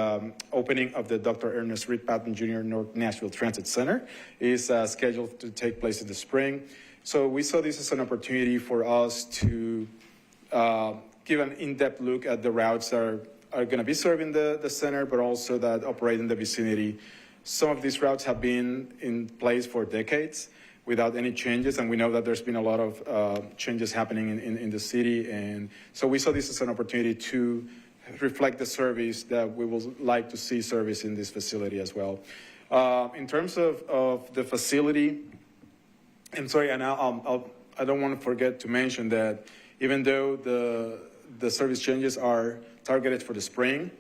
opening of the Dr. Ernest Reed Patton Jr. North Nashville Transit Center is scheduled to take place in the spring. So we saw this as an opportunity for us to give an in-depth look at the routes that are going to be serving the center, but also that operate in the vicinity. Some of these routes have been in place for decades without any changes, and we know that there's been a lot of changes happening in the city, and so we saw this as an opportunity to reflect the service that we would like to see service in this facility as well. In terms of the facility, I'm sorry, and I don't want to forget to mention that even though the service changes are targeted for the spring,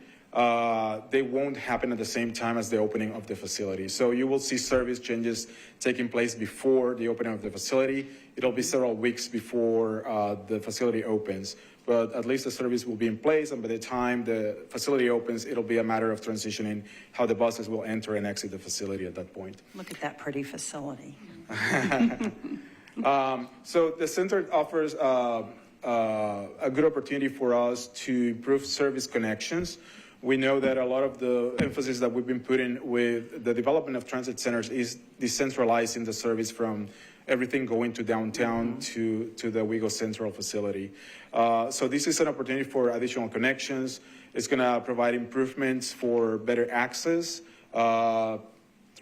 they won't happen at the same time as the opening of the facility. So you will see service changes taking place before the opening of the facility. It'll be several weeks before the facility opens. but at least the service will be in place, and by the time the facility opens, it'll be a matter of transitioning how the buses will enter and exit the facility at that point. Look at that pretty facility. So the center offers a good opportunity for us to improve service connections. We know that a lot of the emphasis that we've been putting with the development of transit centers is decentralizing the service from everything going to downtown to the Wego Central facility. So this is an opportunity for additional connections. It's going to provide improvements for better access.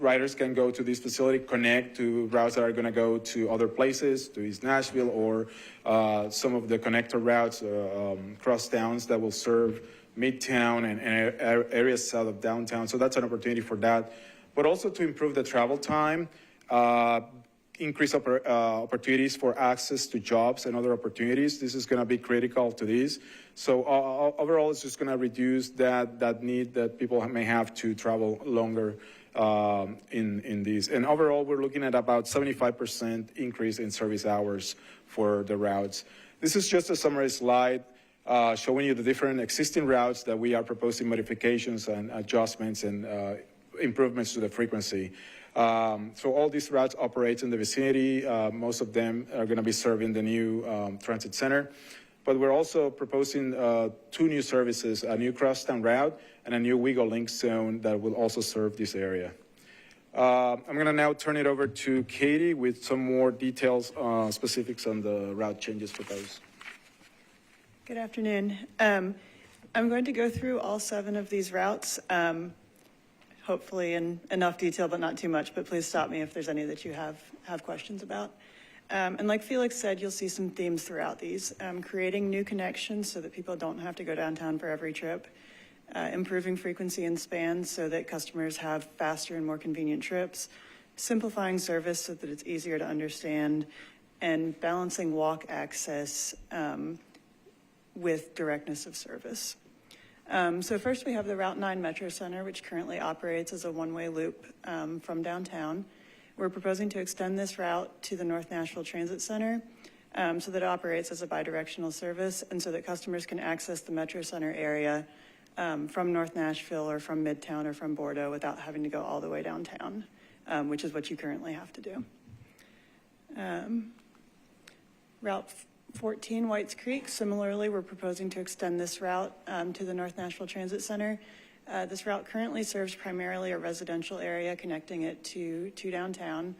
Riders can go to this facility, connect to routes that are going to go to other places, to East Nashville, or some of the connector routes, cross towns that will serve Midtown and areas south of downtown. So that's an opportunity for that. But also to improve the travel time, increase opportunities for access to jobs and other opportunities. This is going to be critical to this. So overall, it's just going to reduce that need that people may have to travel longer in these. And overall, we're looking at about 75% increase in service hours for the routes. This is just a summary slide showing you the different existing routes that we are proposing modifications and adjustments and improvements to the frequency. So all these routes operate in the vicinity. Most of them are going to be serving the new transit center. But we're also proposing 2 new services, a new crosstown route and a new Wego Link zone that will also serve this area. I'm going to now turn it over to Katie with some more details, specifics on the route changes proposed. Good afternoon. I'm going to go through all 7 of these routes, hopefully in enough detail, but not too much, but please stop me if there's any that you have questions about. And like Felix said, you'll see some themes throughout these. Creating new connections so that people don't have to go downtown for every trip. Improving frequency and spans so that customers have faster and more convenient trips. Simplifying service so that it's easier to understand. And balancing walk access with directness of service. So first we have the Route 9 Metro Center, which currently operates as a one-way loop from downtown. We're proposing to extend this route to the North Nashville Transit Center so that it operates as a bidirectional service and so that customers can access the Metro Center area from North Nashville or from Midtown or from Bordeaux without having to go all the way downtown, which is what you currently have to do. Route 14 Whites Creek, similarly, we're proposing to extend this route to the North Nashville Transit Center. This route currently serves primarily a residential area connecting it to downtown.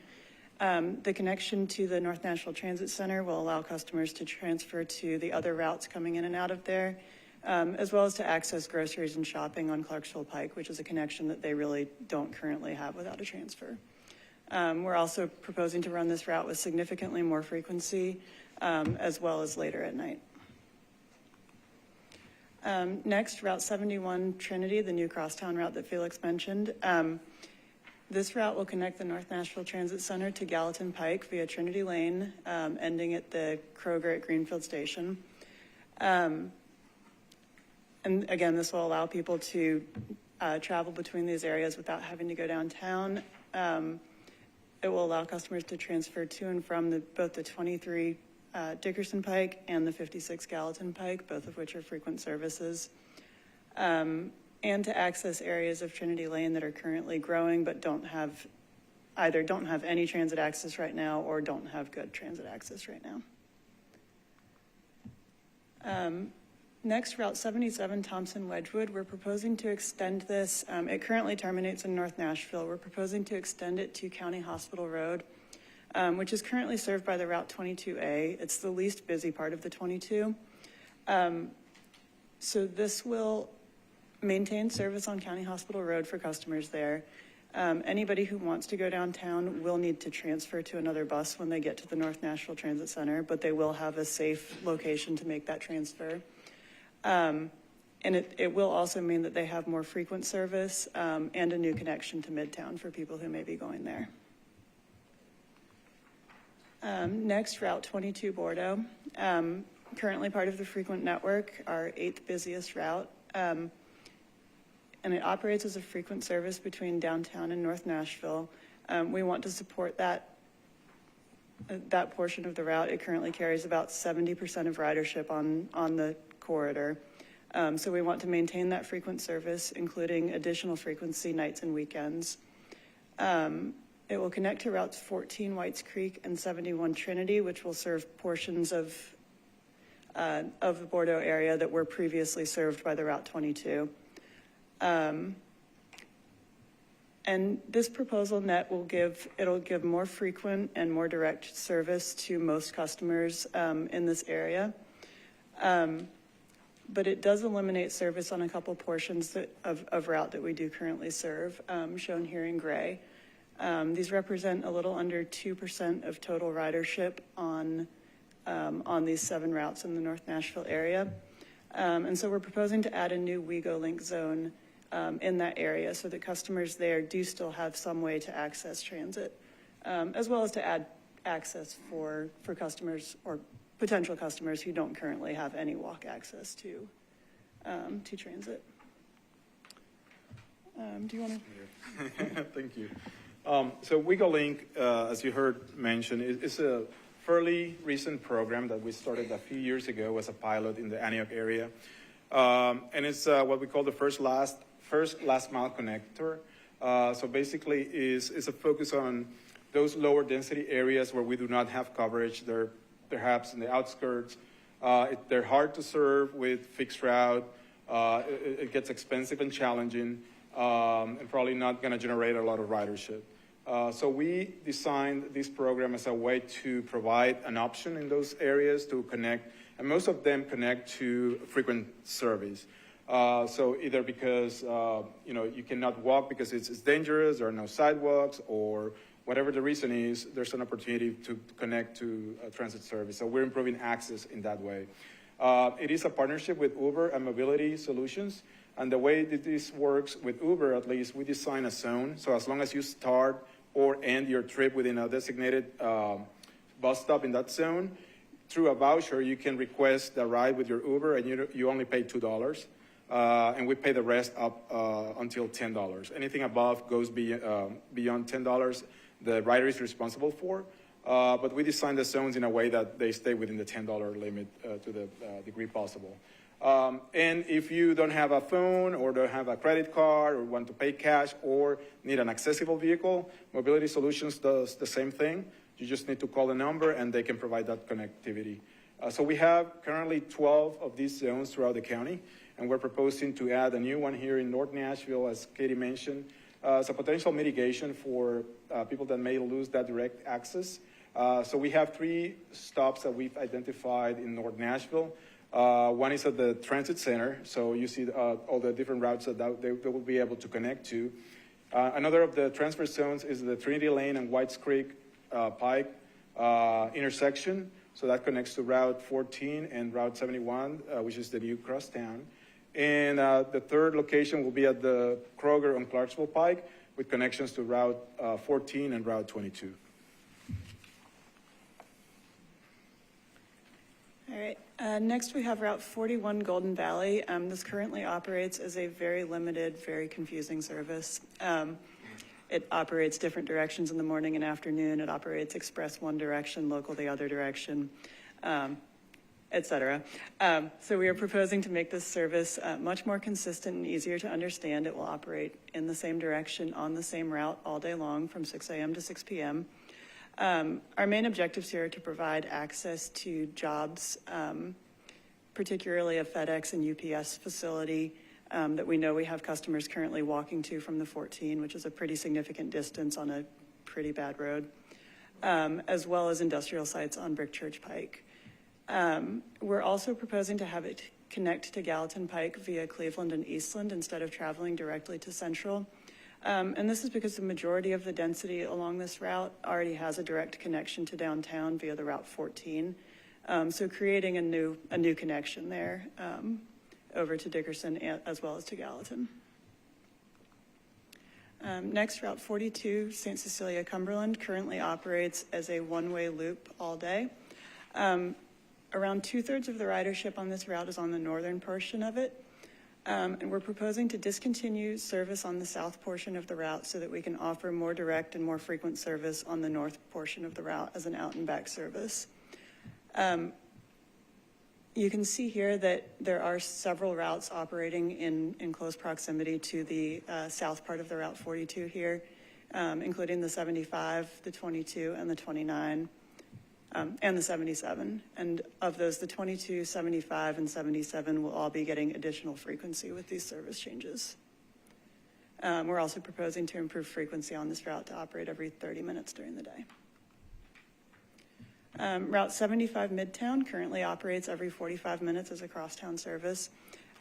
The connection to the North Nashville Transit Center will allow customers to transfer to the other routes coming in and out of there, as well as to access groceries and shopping on Clarksville Pike, which is a connection that they really don't currently have without a transfer. We're also proposing to run this route with significantly more frequency, as well as later at night. Next, Route 71 Trinity, the new crosstown route that Felix mentioned. This route will connect the North Nashville Transit Center to Gallatin Pike via Trinity Lane, ending at the Kroger at Greenfield Station. And again, this will allow people to travel between these areas without having to go downtown. It will allow customers to transfer to and from both the 23 Dickerson Pike and the 56 Gallatin Pike, both of which are frequent services, and to access areas of Trinity Lane that are currently growing but either don't have any transit access right now or don't have good transit access right now. Next, Route 77 Thompson Wedgwood, we're proposing to extend this. It currently terminates in North Nashville. We're proposing to extend it to County Hospital Road, which is currently served by the Route 22A. It's the least busy part of the 22. So this will maintain service on County Hospital Road for customers there. Anybody who wants to go downtown will need to transfer to another bus when they get to the North Nashville Transit Center, but they will have a safe location to make that transfer. And it will also mean that they have more frequent service and a new connection to Midtown for people who may be going there. Next, Route 22 Bordeaux, currently part of the frequent network, our 8th busiest route. And it operates as a frequent service between downtown and North Nashville. We want to support that that portion of the route, it currently carries about 70% of ridership on the corridor. So we want to maintain that frequent service, including additional frequency nights and weekends. It will connect to routes 14 Whites Creek and 71 Trinity, which will serve portions of the Bordeaux area that were previously served by the Route 22. And this proposal net it'll give more frequent and more direct service to most customers in this area. But it does eliminate service on a couple portions of route that we do currently serve, shown here in gray. These represent a little under 2% of total ridership on these 7 routes in the North Nashville area. And so we're proposing to add a new WeGo Link zone in that area so that customers there do still have some way to access transit, as well as to add access for customers or potential customers who don't currently have any walk access to transit. Do you want to? Thank you. So WeGo Link, as you heard mentioned, is a fairly recent program that we started a few years ago as a pilot in the Antioch area. And it's what we call the first last mile connector. So basically it's a focus on those lower density areas where we do not have coverage. They're perhaps in the outskirts. They're hard to serve with fixed route. It gets expensive and challenging, and probably not going to generate a lot of ridership. So we designed this program as a way to provide an option in those areas to connect, and most of them connect to frequent service. So either because you cannot walk because it's dangerous, there are no sidewalks, or whatever the reason is, there's an opportunity to connect to transit service. So we're improving access in that way. It is a partnership with Uber and Mobility Solutions. And the way that this works with Uber, at least, we design a zone. So as long as you start or end your trip within a designated bus stop in that zone, through a voucher, you can request the ride with your Uber, and you only pay $2. And we pay the rest up until $10. Anything above goes beyond $10. The rider is responsible for, but we design the zones in a way that they stay within the $10 limit to the degree possible. And if you don't have a phone or don't have a credit card or want to pay cash or need an accessible vehicle, Mobility Solutions does the same thing. You just need to call the number and they can provide that connectivity. So we have currently 12 of these zones throughout the county, and we're proposing to add a new one here in North Nashville, as Katie mentioned. It's a potential mitigation for people that may lose that direct access. So we have 3 stops that we've identified in North Nashville. One is at the transit center, so you see all the different routes that they will be able to connect to. Another of the transfer zones is the Trinity Lane and Whites Creek Pike intersection. So that connects to Route 14 and Route 71, which is the new crosstown. And the third location will be at the Kroger on Clarksville Pike with connections to Route 14 and Route 22. All right. Next, we have Route 41 Golden Valley. This currently operates as a very limited, very confusing service. It operates different directions in the morning and afternoon. It operates express one direction, local the other direction, et cetera. So we are proposing to make this service much more consistent and easier to understand. It will operate in the same direction on the same route all day long from 6 a.m. to 6 p.m. Our main objectives here are to provide access to jobs, particularly a FedEx and UPS facility that we know we have customers currently walking to from the 14, which is a pretty significant distance on a pretty bad road, as well as industrial sites on Brick Church Pike. We're also proposing to have it connect to Gallatin Pike via Cleveland and Eastland instead of traveling directly to Central. And this is because the majority of the density along this route already has a direct connection to downtown via the Route 14. So creating a new connection there over to Dickerson as well as to Gallatin. Next, Route 42, St. Cecilia, Cumberland, currently operates as a one-way loop all day. Around 2/3 of the ridership on this route is on the northern portion of it. And we're proposing to discontinue service on the south portion of the route so that we can offer more direct and more frequent service on the north portion of the route as an out and back service. You can see here that there are several routes operating in close proximity to the south part of the Route 42 here, including the 75, the 22, and the 29, and the 77. And of those, the 22, 75, and 77 will all be getting additional frequency with these service changes. We're also proposing to improve frequency on this route to operate every 30 minutes during the day. Route 75 Midtown currently operates every 45 minutes as a crosstown service.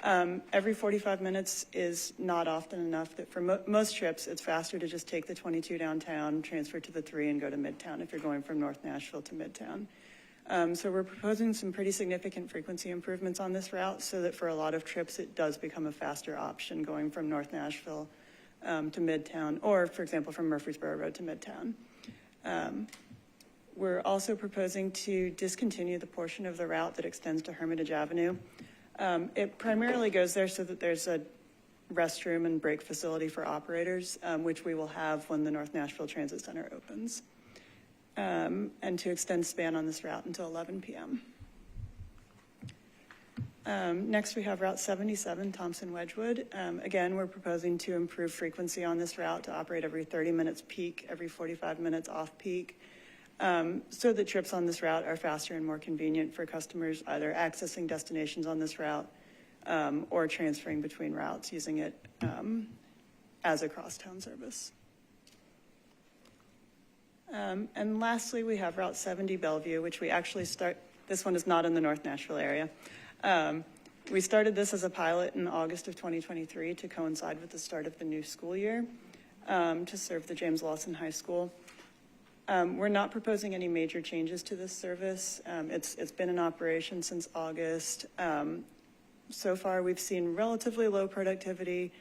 Every 45 minutes is not often enough that for most trips, it's faster to just take the 22 downtown, transfer to the 3, and go to Midtown if you're going from North Nashville to Midtown. So we're proposing some pretty significant frequency improvements on this route so that for a lot of trips, it does become a faster option going from North Nashville to Midtown, or for example, from Murfreesboro Road to Midtown. We're also proposing to discontinue the portion of the route that extends to Hermitage Avenue. It primarily goes there so that there's a restroom and break facility for operators, which we will have when the North Nashville Transit Center opens, and to extend span on this route until 11 p.m. Next, we have Route 77, Thompson-Wedgwood. Again, we're proposing to improve frequency on this route to operate every 30 minutes peak, every 45 minutes off-peak, so that trips on this route are faster and more convenient for customers either accessing destinations on this route or transferring between routes using it as a crosstown service. And lastly, we have Route 70 Bellevue, which we actually this one is not in the North Nashville area. We started this as a pilot in August of 2023 to coincide with the start of the new school year to serve the James Lawson High School. We're not proposing any major changes to this service. It's been in operation since August. So far, we've seen relatively low productivity,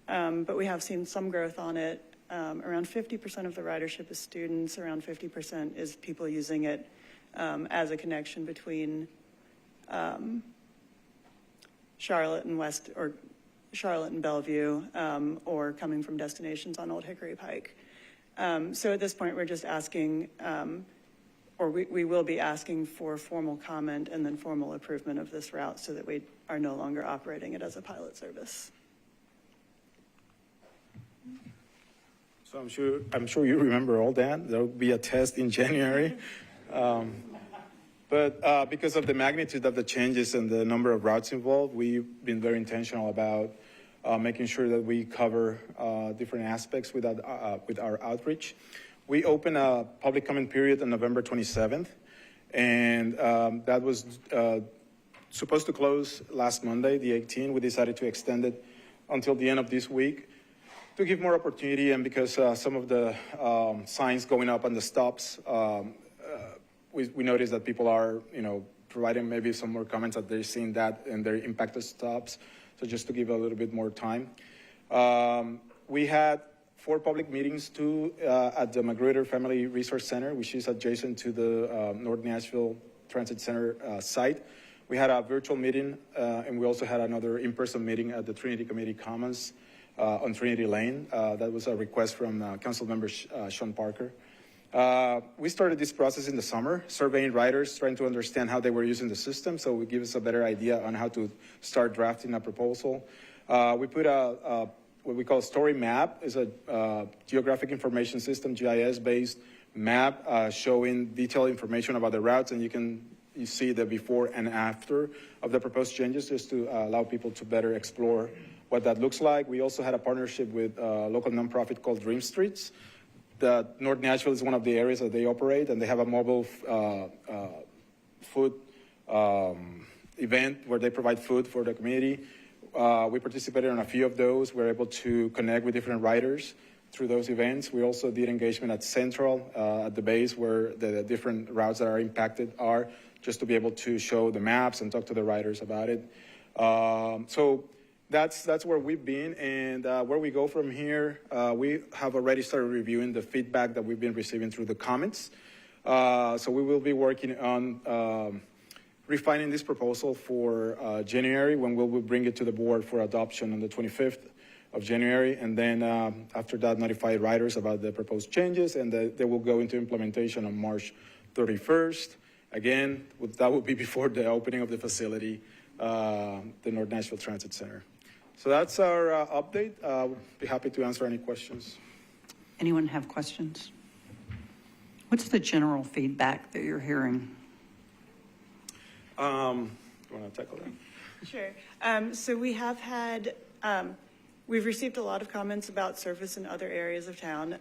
but we have seen some growth on it. Around 50% of the ridership is students. Around 50% is people using it as a connection between Charlotte and Bellevue, or coming from destinations on Old Hickory Pike. So at this point, we're just asking, or we will be asking for formal comment and then formal approval of this route so that we are no longer operating it as a pilot service. So I'm sure you remember all that. There will be a test in January. But because of the magnitude of the changes and the number of routes involved, we've been very intentional about making sure that we cover different aspects with our outreach. We opened a public comment period on November 27th, and that was supposed to close last Monday, the 18th. We decided to extend it until the end of this week to give more opportunity, and because some of the signs going up on the stops, we noticed that people are, providing maybe some more comments that they're seeing that and their impacted stops. So just to give a little bit more time. We had 4 public meetings too at the Magruder Family Resource Center, which is adjacent to the North Nashville Transit Center site. We had a virtual meeting, and we also had another in-person meeting at the Trinity Community Commons on Trinity Lane. That was a request from Council Member Sean Parker. We started this process in the summer, surveying riders, trying to understand how they were using the system, so it would give us a better idea on how to start drafting a proposal. We put what we call a story map. It's a geographic information system, GIS-based map showing detailed information about the routes, and you see the before and after of the proposed changes, just to allow people to better explore what that looks like. We also had a partnership with a local nonprofit called Dream Streets. North Nashville is one of the areas that they operate, and they have a mobile food event where they provide food for the community. We participated in a few of those. We were able to connect with different riders through those events. We also did engagement at Central, at the base where the different routes that are impacted are, just to be able to show the maps and talk to the riders about it. So that's where we've been, and where we go from here, we have already started reviewing the feedback that we've been receiving through the comments. So we will be working on refining this proposal for January, when we'll bring it to the board for adoption on the 25th of January, and then after that notify riders about the proposed changes, and they will go into implementation on March 31st. Again, that will be before the opening of the facility, the North Nashville Transit Center. So that's our update. I'll be happy to answer any questions. Anyone have questions? What's the general feedback that you're hearing? You want to tackle that? Sure. So we have had, we've received a lot of comments about service in other areas of town.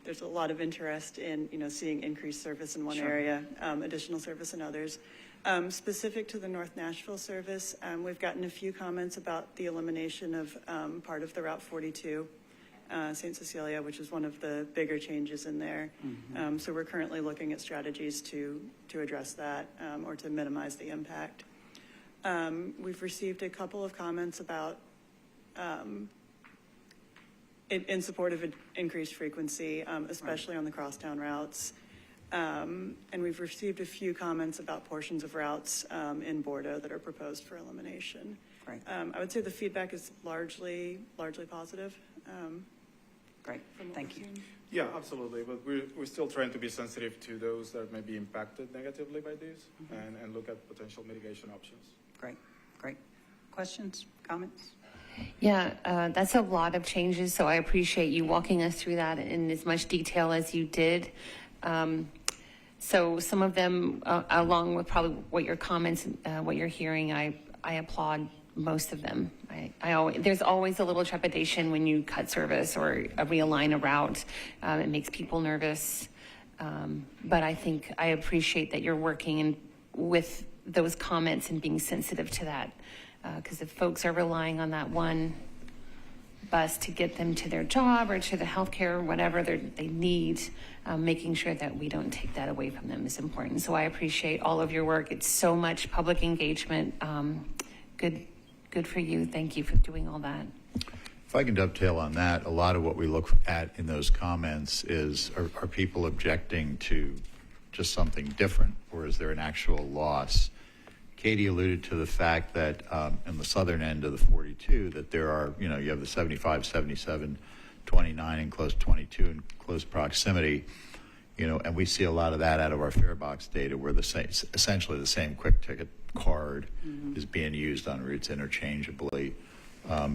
There's a lot of interest in, seeing increased service in one area, additional service in others. Specific to the North Nashville service, we've gotten a few comments about the elimination of part of the Route 42, St. Cecilia, which is one of the bigger changes in there. So we're currently looking at strategies to address that or to minimize the impact. We've received a couple of comments about in support of increased frequency, especially on the crosstown routes. And we've received a few comments about portions of routes in Bordeaux that are proposed for elimination. Great. I would say the feedback is largely positive. Great, thank you. Yeah, absolutely. But we're still trying to be sensitive to those that may be impacted negatively by this and look at potential mitigation options. Great. Questions, comments? Yeah, that's a lot of changes, so I appreciate you walking us through that in as much detail as you did. So some of them, along with probably what your comments, what you're hearing, I applaud most of them. There's always a little trepidation when you cut service or realign a route. It makes people nervous. But I think I appreciate that you're working with those comments and being sensitive to that. Because if folks are relying on that one bus to get them to their job or to the healthcare or whatever they need, making sure that we don't take that away from them is important. So I appreciate all of your work. It's so much public engagement. Good for you. Thank you for doing all that. If I can dovetail on that, a lot of what we look at in those comments is, are people objecting to just something different, or is there an actual loss? Katie alluded to the fact that in the southern end of the 42, that there are, you have the 75, 77, 29 in close 22 in close proximity, and we see a lot of that out of our fare box data, where essentially the same quick ticket card is being used on routes interchangeably.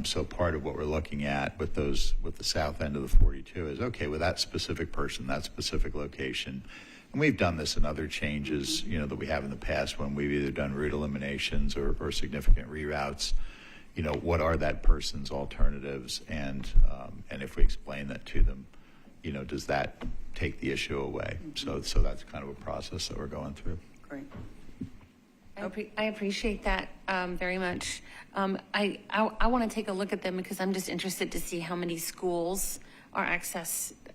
So part of what we're looking at with the south end of the 42 is, okay, with that specific person, that specific location. And we've done this in other changes, that we have in the past when we've either done route eliminations or significant reroutes. What are that person's alternatives? And if we explain that to them, does that take the issue away? So that's kind of a process that we're going through. Great. I appreciate that very much. I want to take a look at them because I'm just interested to see how many schools are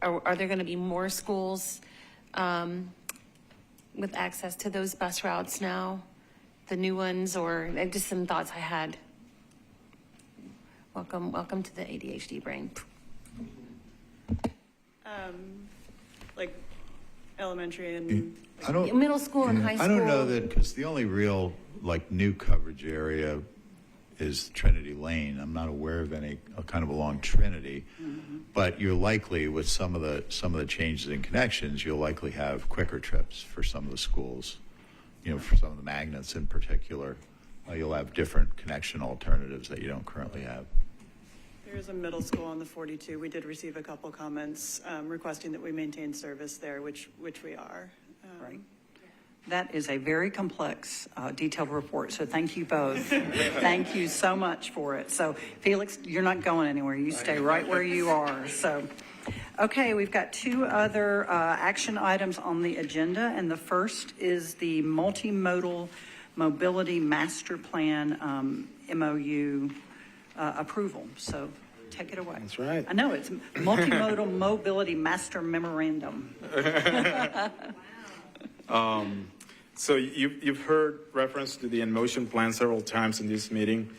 are there going to be more schools with access to those bus routes now, the new ones, or just some thoughts I had. Welcome to the ADHD brain. Like elementary and Middle school and high school. I don't know that, because the only real new coverage area is Trinity Lane. I'm not aware of any kind of along Trinity, but you're likely, with some of the changes in connections, you'll likely have quicker trips for some of the schools. For some of the magnets in particular, you'll have different connection alternatives that you don't currently have. There is a middle school on the 42. We did receive a couple comments requesting that we maintain service there, which we are. Right. That is a very complex, detailed report, so thank you both. Thank you so much for it. So, Felix, you're not going anywhere. You stay right where you are. So, okay, we've got two other action items on the agenda, and the first is the Multimodal Mobility Master Plan MOU approval. So, take it away. That's right. I know, it's Multimodal Mobility Master Memorandum. So you've heard reference to the InMotion plan several times in this meeting.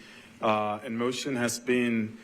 InMotion has been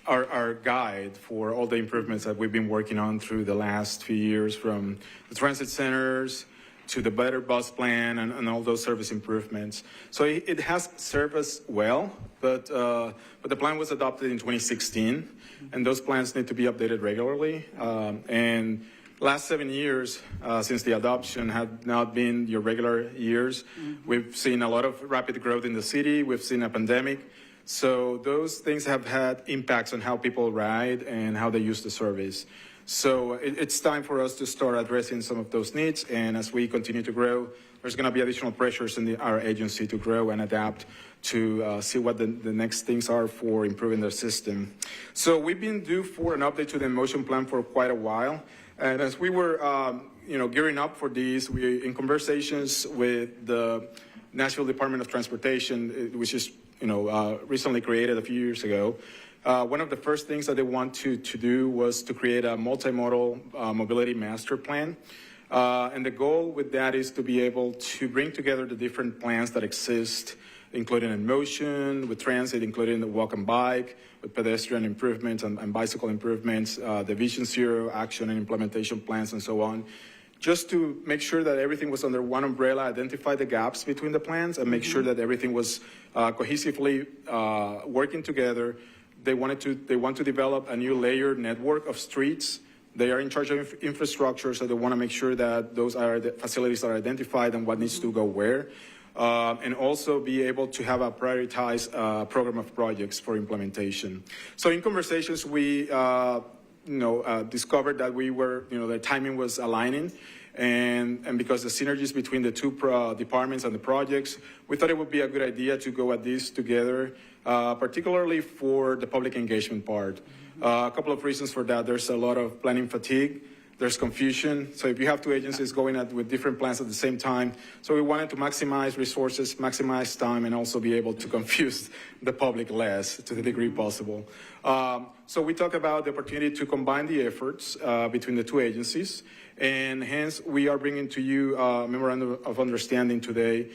our guide for all the improvements that we've been working on through the last few years, from the transit centers to the better bus plan and all those service improvements. So it has served us well, but the plan was adopted in 2016, and those plans need to be updated regularly. And last 7 years since the adoption have not been your regular years. We've seen a lot of rapid growth in the city. We've seen a pandemic. So those things have had impacts on how people ride and how they use the service. So it's time for us to start addressing some of those needs. And as we continue to grow, there's going to be additional pressures in our agency to grow and adapt to see what the next things are for improving the system. So we've been due for an update to the motion plan for quite a while. And as we were gearing up for these, we in conversations with the Nashville Department of Transportation, which is recently created a few years ago, one of the first things that they want to do was to create a multimodal mobility master plan. And the goal with that is to be able to bring together the different plans that exist, including in motion, with transit, including the walk and bike, with pedestrian improvements and bicycle improvements, the Vision Zero action and implementation plans, and so on, just to make sure that everything was under one umbrella, identify the gaps between the plans, and make sure that everything was cohesively working together. They want to develop a new layered network of streets. They are in charge of infrastructure, so they want to make sure that those facilities are identified and what needs to go where. And also be able to have a prioritized program of projects for implementation. So in conversations, we discovered that the timing was aligning, and because the synergies between the two departments and the projects, we thought it would be a good idea to go at this together, particularly for the public engagement part. A couple of reasons for that. There's a lot of planning fatigue. There's confusion. So if you have two agencies going with different plans at the same time, so we wanted to maximize resources, maximize time, and also be able to confuse the public less to the degree possible. So we talk about the opportunity to combine the efforts between the two agencies, and hence we are bringing to you a memorandum of understanding today.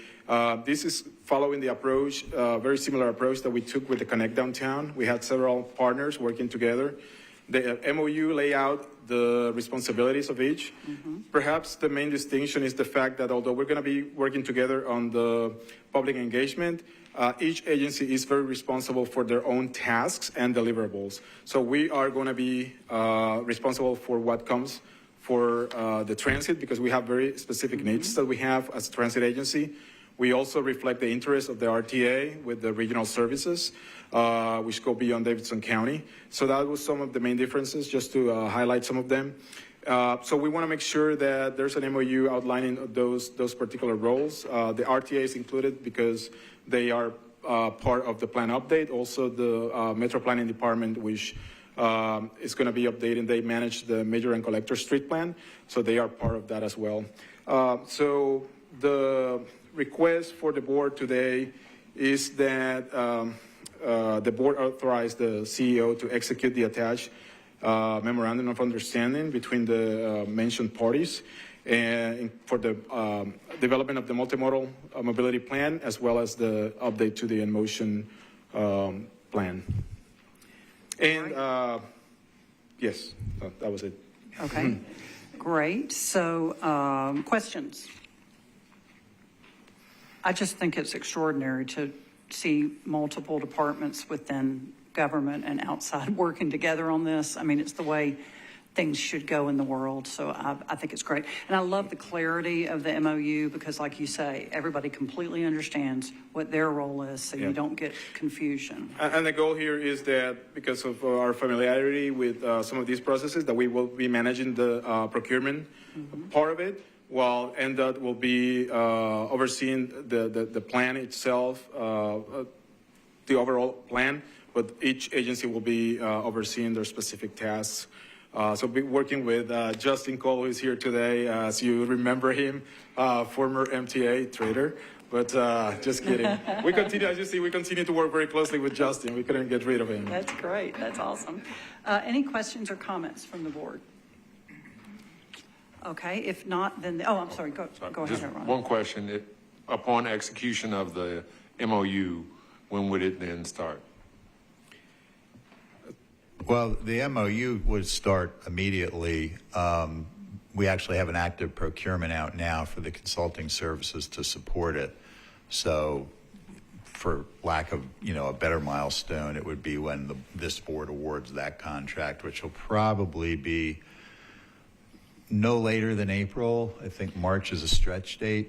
This is following the approach, very similar approach that we took with the Connect Downtown. We had several partners working together. The MOU lay out the responsibilities of each. Perhaps the main distinction is the fact that although we're going to be working together on the public engagement, each agency is very responsible for their own tasks and deliverables. So we are going to be responsible for what comes for the transit, because we have very specific needs that we have as a transit agency. We also reflect the interest of the RTA with the regional services, which go beyond Davidson County. So that was some of the main differences, just to highlight some of them. So we want to make sure that there's an MOU outlining those particular roles. The RTA is included because they are part of the plan update. Also, the Metropolitan Department, which is going to be updating, they manage the major and collector street plan, so they are part of that as well. So the request for the board today is that the board authorize the CEO to execute the attached memorandum of understanding between the mentioned parties and for the development of the multimodal mobility plan, as well as the update to the in-motion plan. And yes, that was it. Okay, great. So questions? I just think it's extraordinary to see multiple departments within government and outside working together on this. I mean, it's the way things should go in the world. So I think it's great. And I love the clarity of the MOU because, like you say, everybody completely understands what their role is, so you don't get confusion. And the goal here is that because of our familiarity with some of these processes, that we will be managing the procurement part of it, while NDOT will be overseeing the plan itself, the overall plan, but each agency will be overseeing their specific tasks. So be working with Justin Cole, who is here today, as you remember him, former MTA trader. But just kidding. We continue, as you see, we continue to work very closely with Justin. We couldn't get rid of him. That's great. That's awesome. Any questions or comments from the board? Okay, if not, then, I'm sorry, go Just ahead, Ron. one question. Upon execution of the MOU, when would it then start? Well, the MOU would start immediately we actually have an active procurement out now for the consulting services to support it. So for lack of, a better milestone, it would be when this board awards that contract, which will probably be no later than April. I think March is a stretch date.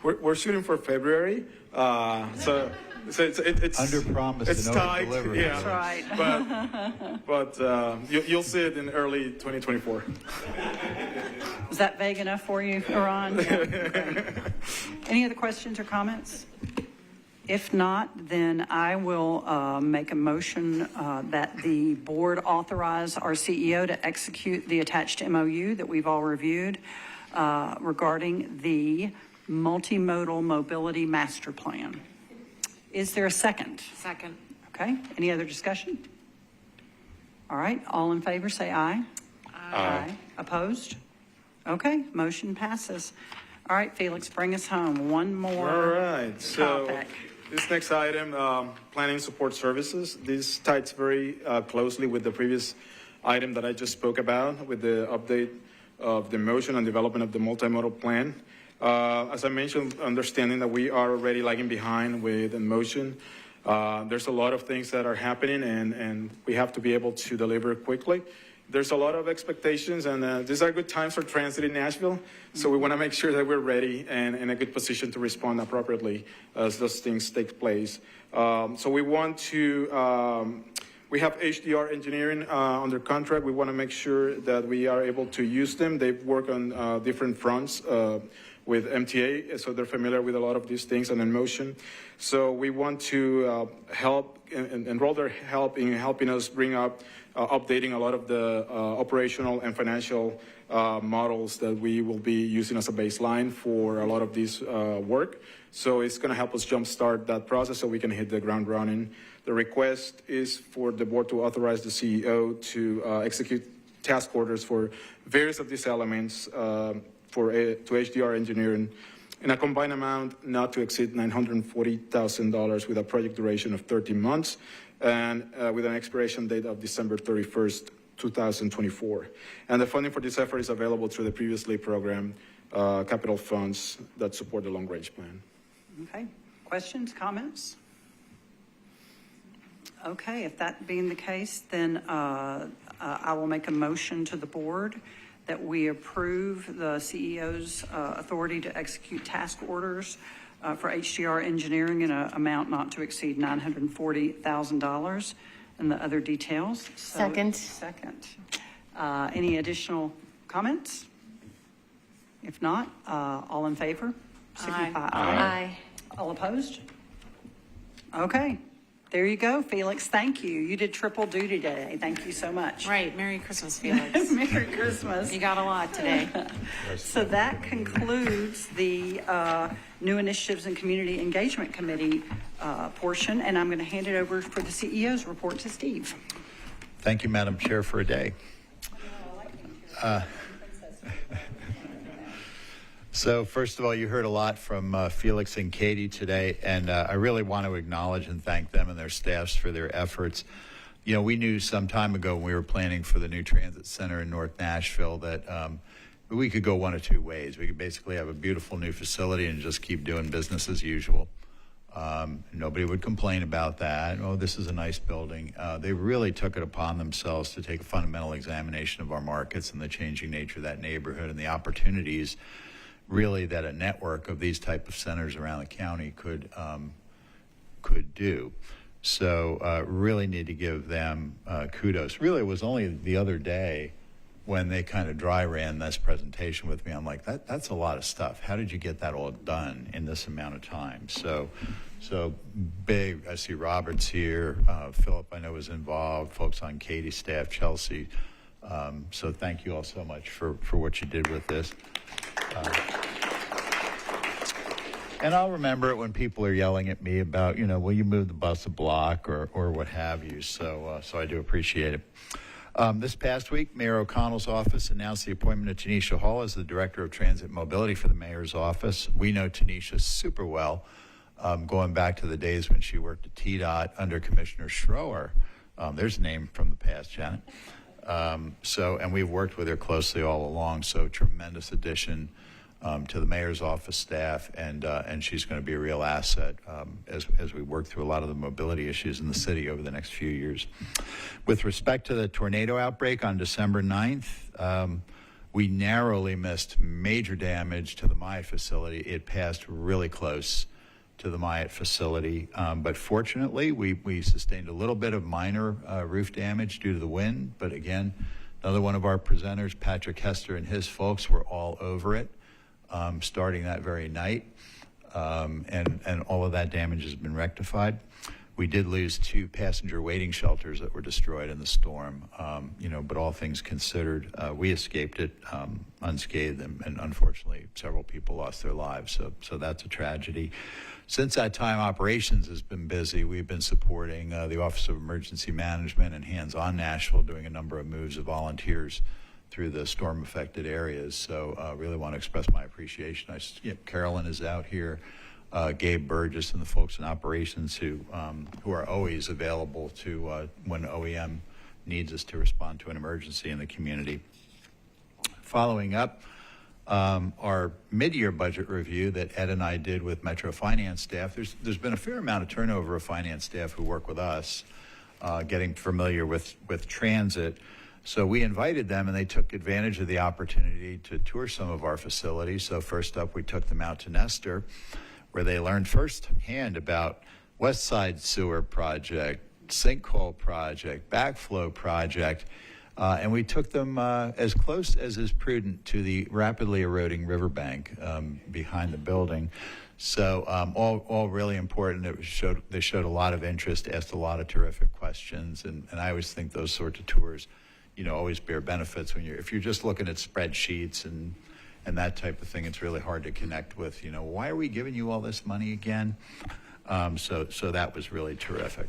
We're shooting for February, so it's Under promise it's and over tight, deliver. yeah. That's right. But you'll see it in early 2024. Is that vague enough for you, Iran? Yeah. Okay. Any other questions or comments? If not, then I will make a motion that the board authorize our CEO to execute the attached MOU that we've all reviewed regarding the multimodal mobility master plan. Is there a second? Second. Okay, any other discussion? All right, all in favor say aye. Aye. Opposed? Okay, motion passes. All right, Felix, bring us home. One more All right, so topic. this next item, planning support services, this ties very closely with the previous item that I just spoke about with the update of the motion and development of the multimodal plan. As I mentioned, understanding that we are already lagging behind with the motion, there's a lot of things that are happening and we have to be able to deliver quickly. There's a lot of expectations, and these are good times for transit in Nashville, so we want to make sure that we're ready and in a good position to respond appropriately as those things take place. So we want to, we have HDR engineering under contract. We want to make sure that we are able to use them. They work on different fronts with MTA, so they're familiar with a lot of these things and in motion. So we want to help and enroll their help in helping us bring up updating a lot of the operational and financial models that we will be using as a baseline for a lot of this work. So it's going to help us jumpstart that process so we can hit the ground running. The request is for the board to authorize the CEO to execute task orders for various of these elements to HDR engineering in a combined amount not to exceed $940,000 with a project duration of 13 months. And with an expiration date of December 31st, 2024. And the funding for this effort is available through the previously programmed capital funds that support the long-range plan. Okay, questions, comments? Okay, if that being the case, then I will make a motion to the board that we approve the CEO's authority to execute task orders for HDR engineering in an amount not to exceed $940,000 and the other details. So, Second. Second. Any additional comments? If not, all in favor? Signify Aye. All opposed? Okay, there you go, Felix. Thank you. You did triple duty today. Thank you so much. Right. Merry Christmas, Felix. Merry Christmas. You got a lot today. So that concludes the New Initiatives and Community Engagement Committee portion, and I'm going to hand it over for the CEO's report to Steve. Thank you, Madam Chair, for a day. So first of all, you heard a lot from Felix and Katie today, and I really want to acknowledge and thank them and their staffs for their efforts. You know, we knew some time ago when we were planning for the new transit center in North Nashville that we could go one of two ways. We could basically have a beautiful new facility and just keep doing business as usual. Nobody would complain about that. Oh, this is a nice building. They really took it upon themselves to take a fundamental examination of our markets and the changing nature of that neighborhood and the opportunities really that a network of these type of centers around the county could do. So really need to give them kudos. Really, it was only the other day when they kind of dry ran this presentation with me. I'm like, that's a lot of stuff. How did you get that all done in this amount of time? So big, I see Robert's here. Philip, I know, was involved. Folks on Katie's staff, Chelsea. So thank you all so much for what you did with this. And I'll remember it when people are yelling at me about, will you move the bus a block or what have you. So I do appreciate it. This past week, Mayor O'Connell's office announced the appointment of Tanisha Hall as the Director of Transit Mobility for the Mayor's office. We know Tanisha super well, going back to the days when she worked at TDOT under Commissioner Schroer. There's a name from the past, Janet. And we've worked with her closely all along. So tremendous addition to the mayor's office staff, and she's going to be a real asset as we work through a lot of the mobility issues in the city over the next few years. With respect to the tornado outbreak on December 9th, we narrowly missed major damage to the Myatt facility. It passed really close to the Myatt facility, but fortunately we sustained a little bit of minor roof damage due to the wind. But again, another one of our presenters, Patrick Hester, and his folks were all over it starting that very night, and all of that damage has been rectified. We did lose 2 passenger waiting shelters that were destroyed in the storm, but all things considered, we escaped it unscathed, and unfortunately several people lost their lives, so that's a tragedy. Since that time, operations has been busy. We've been supporting the Office of Emergency Management and Hands on Nashville, doing a number of moves of volunteers through the storm-affected areas. So really want to express my appreciation. Carolyn is out here, Gabe Burgess, and the folks in operations who are always available to when OEM needs us to respond to an emergency in the community. Following up, our mid-year budget review that Ed and I did with Metro Finance staff, there's been a fair amount of turnover of finance staff who work with us, getting familiar with transit. So we invited them, and they took advantage of the opportunity to tour some of our facilities. So first up, we took them out to Nestor, where they learned firsthand about West Side Sewer Project, Sinkhole Project, Backflow Project, and we took them as close as is prudent to the rapidly eroding riverbank behind the building. So all really important. They showed a lot of interest, asked a lot of terrific questions, and I always think those sorts of tours, always bear benefits if you're just looking at spreadsheets and that type of thing. It's really hard to connect with, why are we giving you all this money again? So that was really terrific.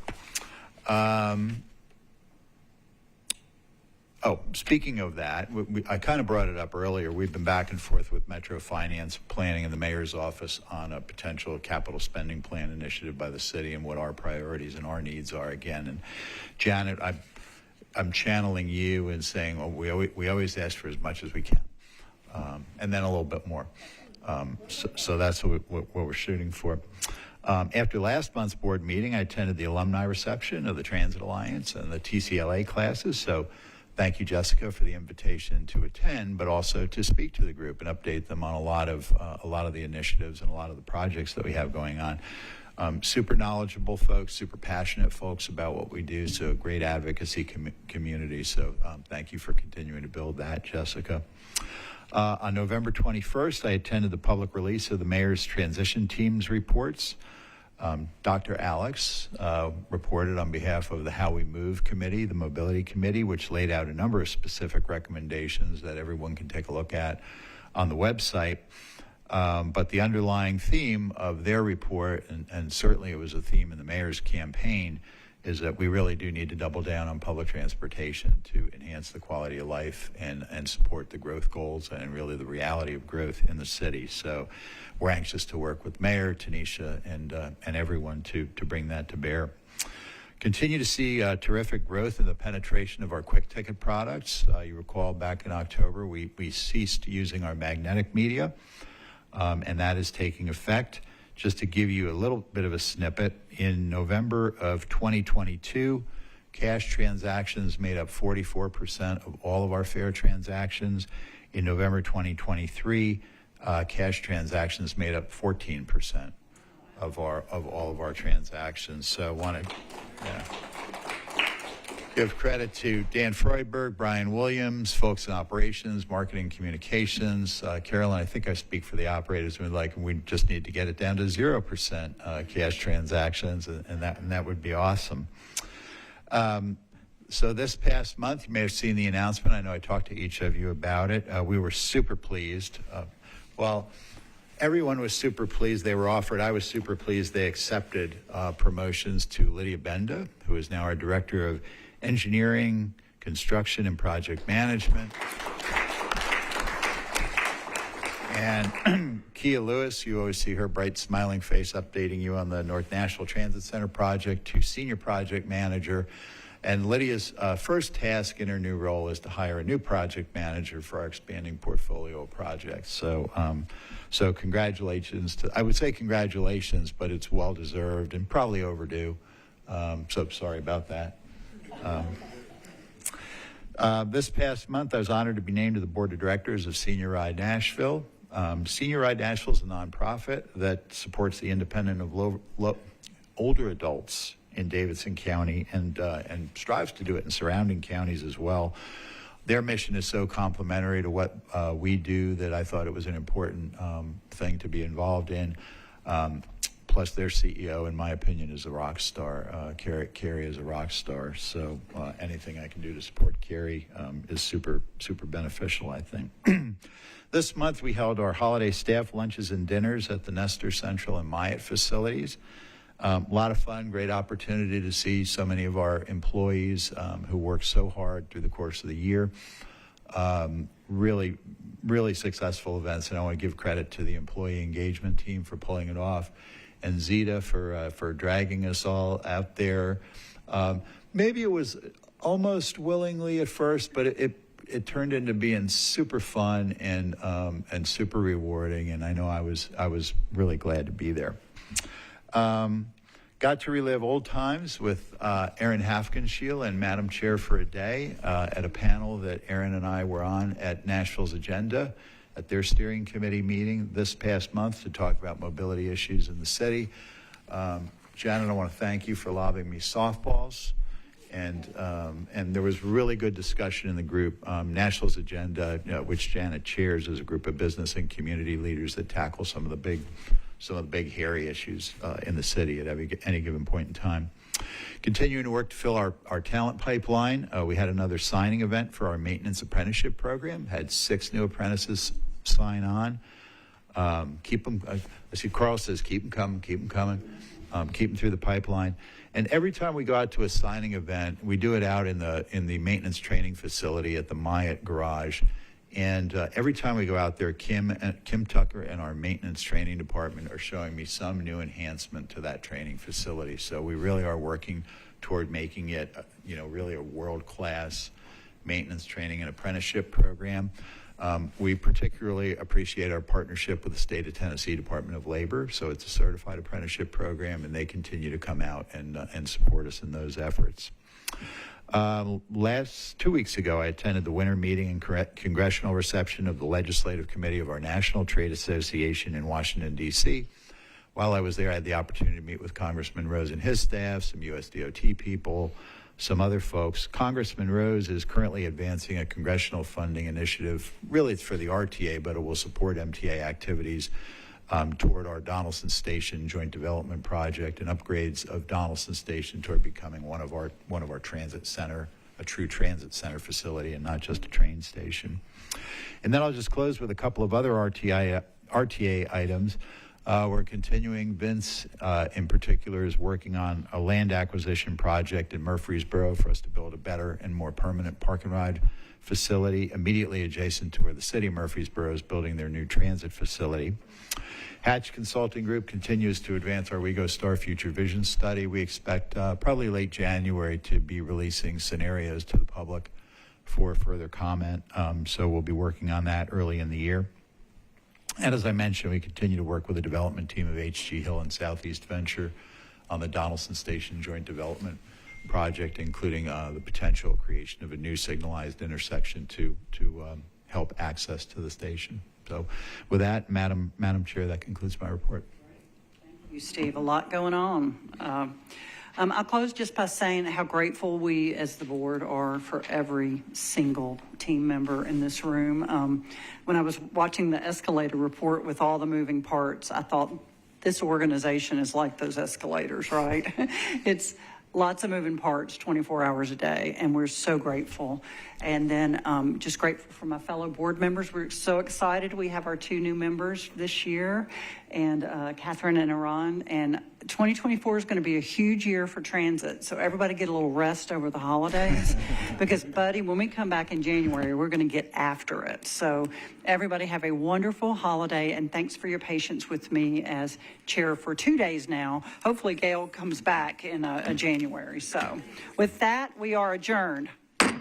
Speaking of that, I kind of brought it up earlier. We've been back and forth with Metro Finance Planning in the mayor's office on a potential capital spending plan initiative by the city and what our priorities and our needs are again. And Janet, I'm channeling you and saying, we always ask for as much as we can, and then a little bit more. So that's what we're shooting for. After last month's board meeting, I attended the alumni reception of the Transit Alliance and the TCLA classes. So thank you, Jessica, for the invitation to attend, but also to speak to the group and update them on a lot of the initiatives and a lot of the projects that we have going on. Super knowledgeable folks, super passionate folks about what we do, so great advocacy community. So thank you for continuing to build that, Jessica. On November 21st, I attended the public release of the mayor's transition team's reports. Dr. Alex reported on behalf of the How We Move Committee, the Mobility Committee, which laid out a number of specific recommendations that everyone can take a look at on the website. But the underlying theme of their report, and certainly it was a theme in the mayor's campaign, is that we really do need to double down on public transportation to enhance the quality of life and support the growth goals and really the reality of growth in the city. So we're anxious to work with Mayor, Tanisha, and everyone to bring that to bear. Continue to see terrific growth in the penetration of our quick ticket products. You recall back in October, we ceased using our magnetic media, and that is taking effect. Just to give you a little bit of a snippet, in November of 2022, cash transactions made up 44% of all of our fare transactions. In November 2023, cash transactions made up 14% of all of our transactions. So I want to give credit to Dan Freudberg, Brian Williams, folks in operations, marketing, communications. Carolyn, I think I speak for the operators. We just need to get it down to 0% cash transactions, and that would be awesome. So this past month, you may have seen the announcement. I know I talked to each of you about it. We were super pleased. Everyone was super pleased. They were offered. I was super pleased they accepted promotions to Lydia Benda, who is now our Director of Engineering, Construction, and Project Management. And Kia Lewis, you always see her bright smiling face updating you on the North Nashville Transit Center project, to Senior Project Manager. And Lydia's first task in her new role is to hire a new project manager for our expanding portfolio of projects. So congratulations I would say congratulations, but it's well-deserved and probably overdue. So sorry about that. This past month, I was honored to be named to the board of directors of Senior Ride Nashville. Senior Ride Nashville is a nonprofit that supports the independent of older adults in Davidson County and strives to do it in surrounding counties as well. Their mission is so complementary to what we do that I thought it was an important thing to be involved in. Plus, their CEO, in my opinion, is a rock star. Carrie is a rock star. So anything I can do to support Carrie is super, super beneficial, I think. This month, we held our holiday staff lunches and dinners at the Nestor Central and Myatt facilities. A lot of fun, great opportunity to see so many of our employees who work so hard through the course of the year. Really, really successful events, and I want to give credit to the employee engagement team for pulling it off, and Zita for dragging us all out there. Maybe it was almost willingly at first, but it turned into being super fun and super rewarding, and I know I was really glad to be there. Got to relive old times with Erin Hafkenscheel and Madam Chair for a day at a panel that Erin and I were on at Nashville's Agenda at their steering committee meeting this past month to talk about mobility issues in the city. Janet, I want to thank you for lobbing me softballs. And there was really good discussion in the group. Nashville's Agenda, which Janet chairs, is a group of business and community leaders that tackle some of the big hairy issues in the city at any given point in time. Continuing to work to fill our talent pipeline, we had another signing event for our maintenance apprenticeship program. Had 6 new apprentices sign on. Keep them. I see Carl says, keep them coming, keep them coming. Keep them through the pipeline. And every time we go out to a signing event, we do it out in the maintenance training facility at the Myatt garage. And every time we go out there, Kim Tucker and our maintenance training department are showing me some new enhancement to that training facility. So we really are working toward making it, really a world-class maintenance training and apprenticeship program. We particularly appreciate our partnership with the State of Tennessee Department of Labor. So it's a certified apprenticeship program, and they continue to come out and support us in those efforts. 2 weeks ago, I attended the winter meeting and congressional reception of the Legislative Committee of our National Trade Association in Washington, D.C. While I was there, I had the opportunity to meet with Congressman Rose and his staff, some USDOT people, some other folks. Congressman Rose is currently advancing a congressional funding initiative. Really, it's for the RTA, but it will support MTA activities toward our Donaldson Station Joint Development Project and upgrades of Donaldson Station toward becoming one of our transit center, a true transit center facility and not just a train station. And then I'll just close with a couple of other RTA items. We're continuing. Vince, in particular, is working on a land acquisition project in Murfreesboro for us to build a better and more permanent park and ride facility immediately adjacent to where the city of Murfreesboro is building their new transit facility. Hatch Consulting Group continues to advance our WeGo Star Future Vision study. We expect probably late January to be releasing scenarios to the public for further comment. So we'll be working on that early in the year. And as I mentioned, we continue to work with the development team of H.G. Hill and Southeast Venture on the Donaldson Station Joint Development Project, including the potential creation of a new signalized intersection to help access to the station. So with that, Madam Chair, that concludes my report. Thank you, Steve. A lot going on. I'll close just by saying how grateful we as the board are for every single team member in this room. When I was watching the escalator report with all the moving parts, I thought this organization is like those escalators, right? It's lots of moving parts 24 hours a day, and we're so grateful. And then just grateful for my fellow board members. We're so excited. We have our 2 new members this year, and Catherine and Iran. And 2024 is going to be a huge year for transit, so everybody get a little rest over the holidays Because, buddy, when we come back in January, we're going to get after it. So everybody have a wonderful holiday, and thanks for your patience with me as chair for 2 days now. Hopefully Gail comes back in January. So with that, we are adjourned. Yeah.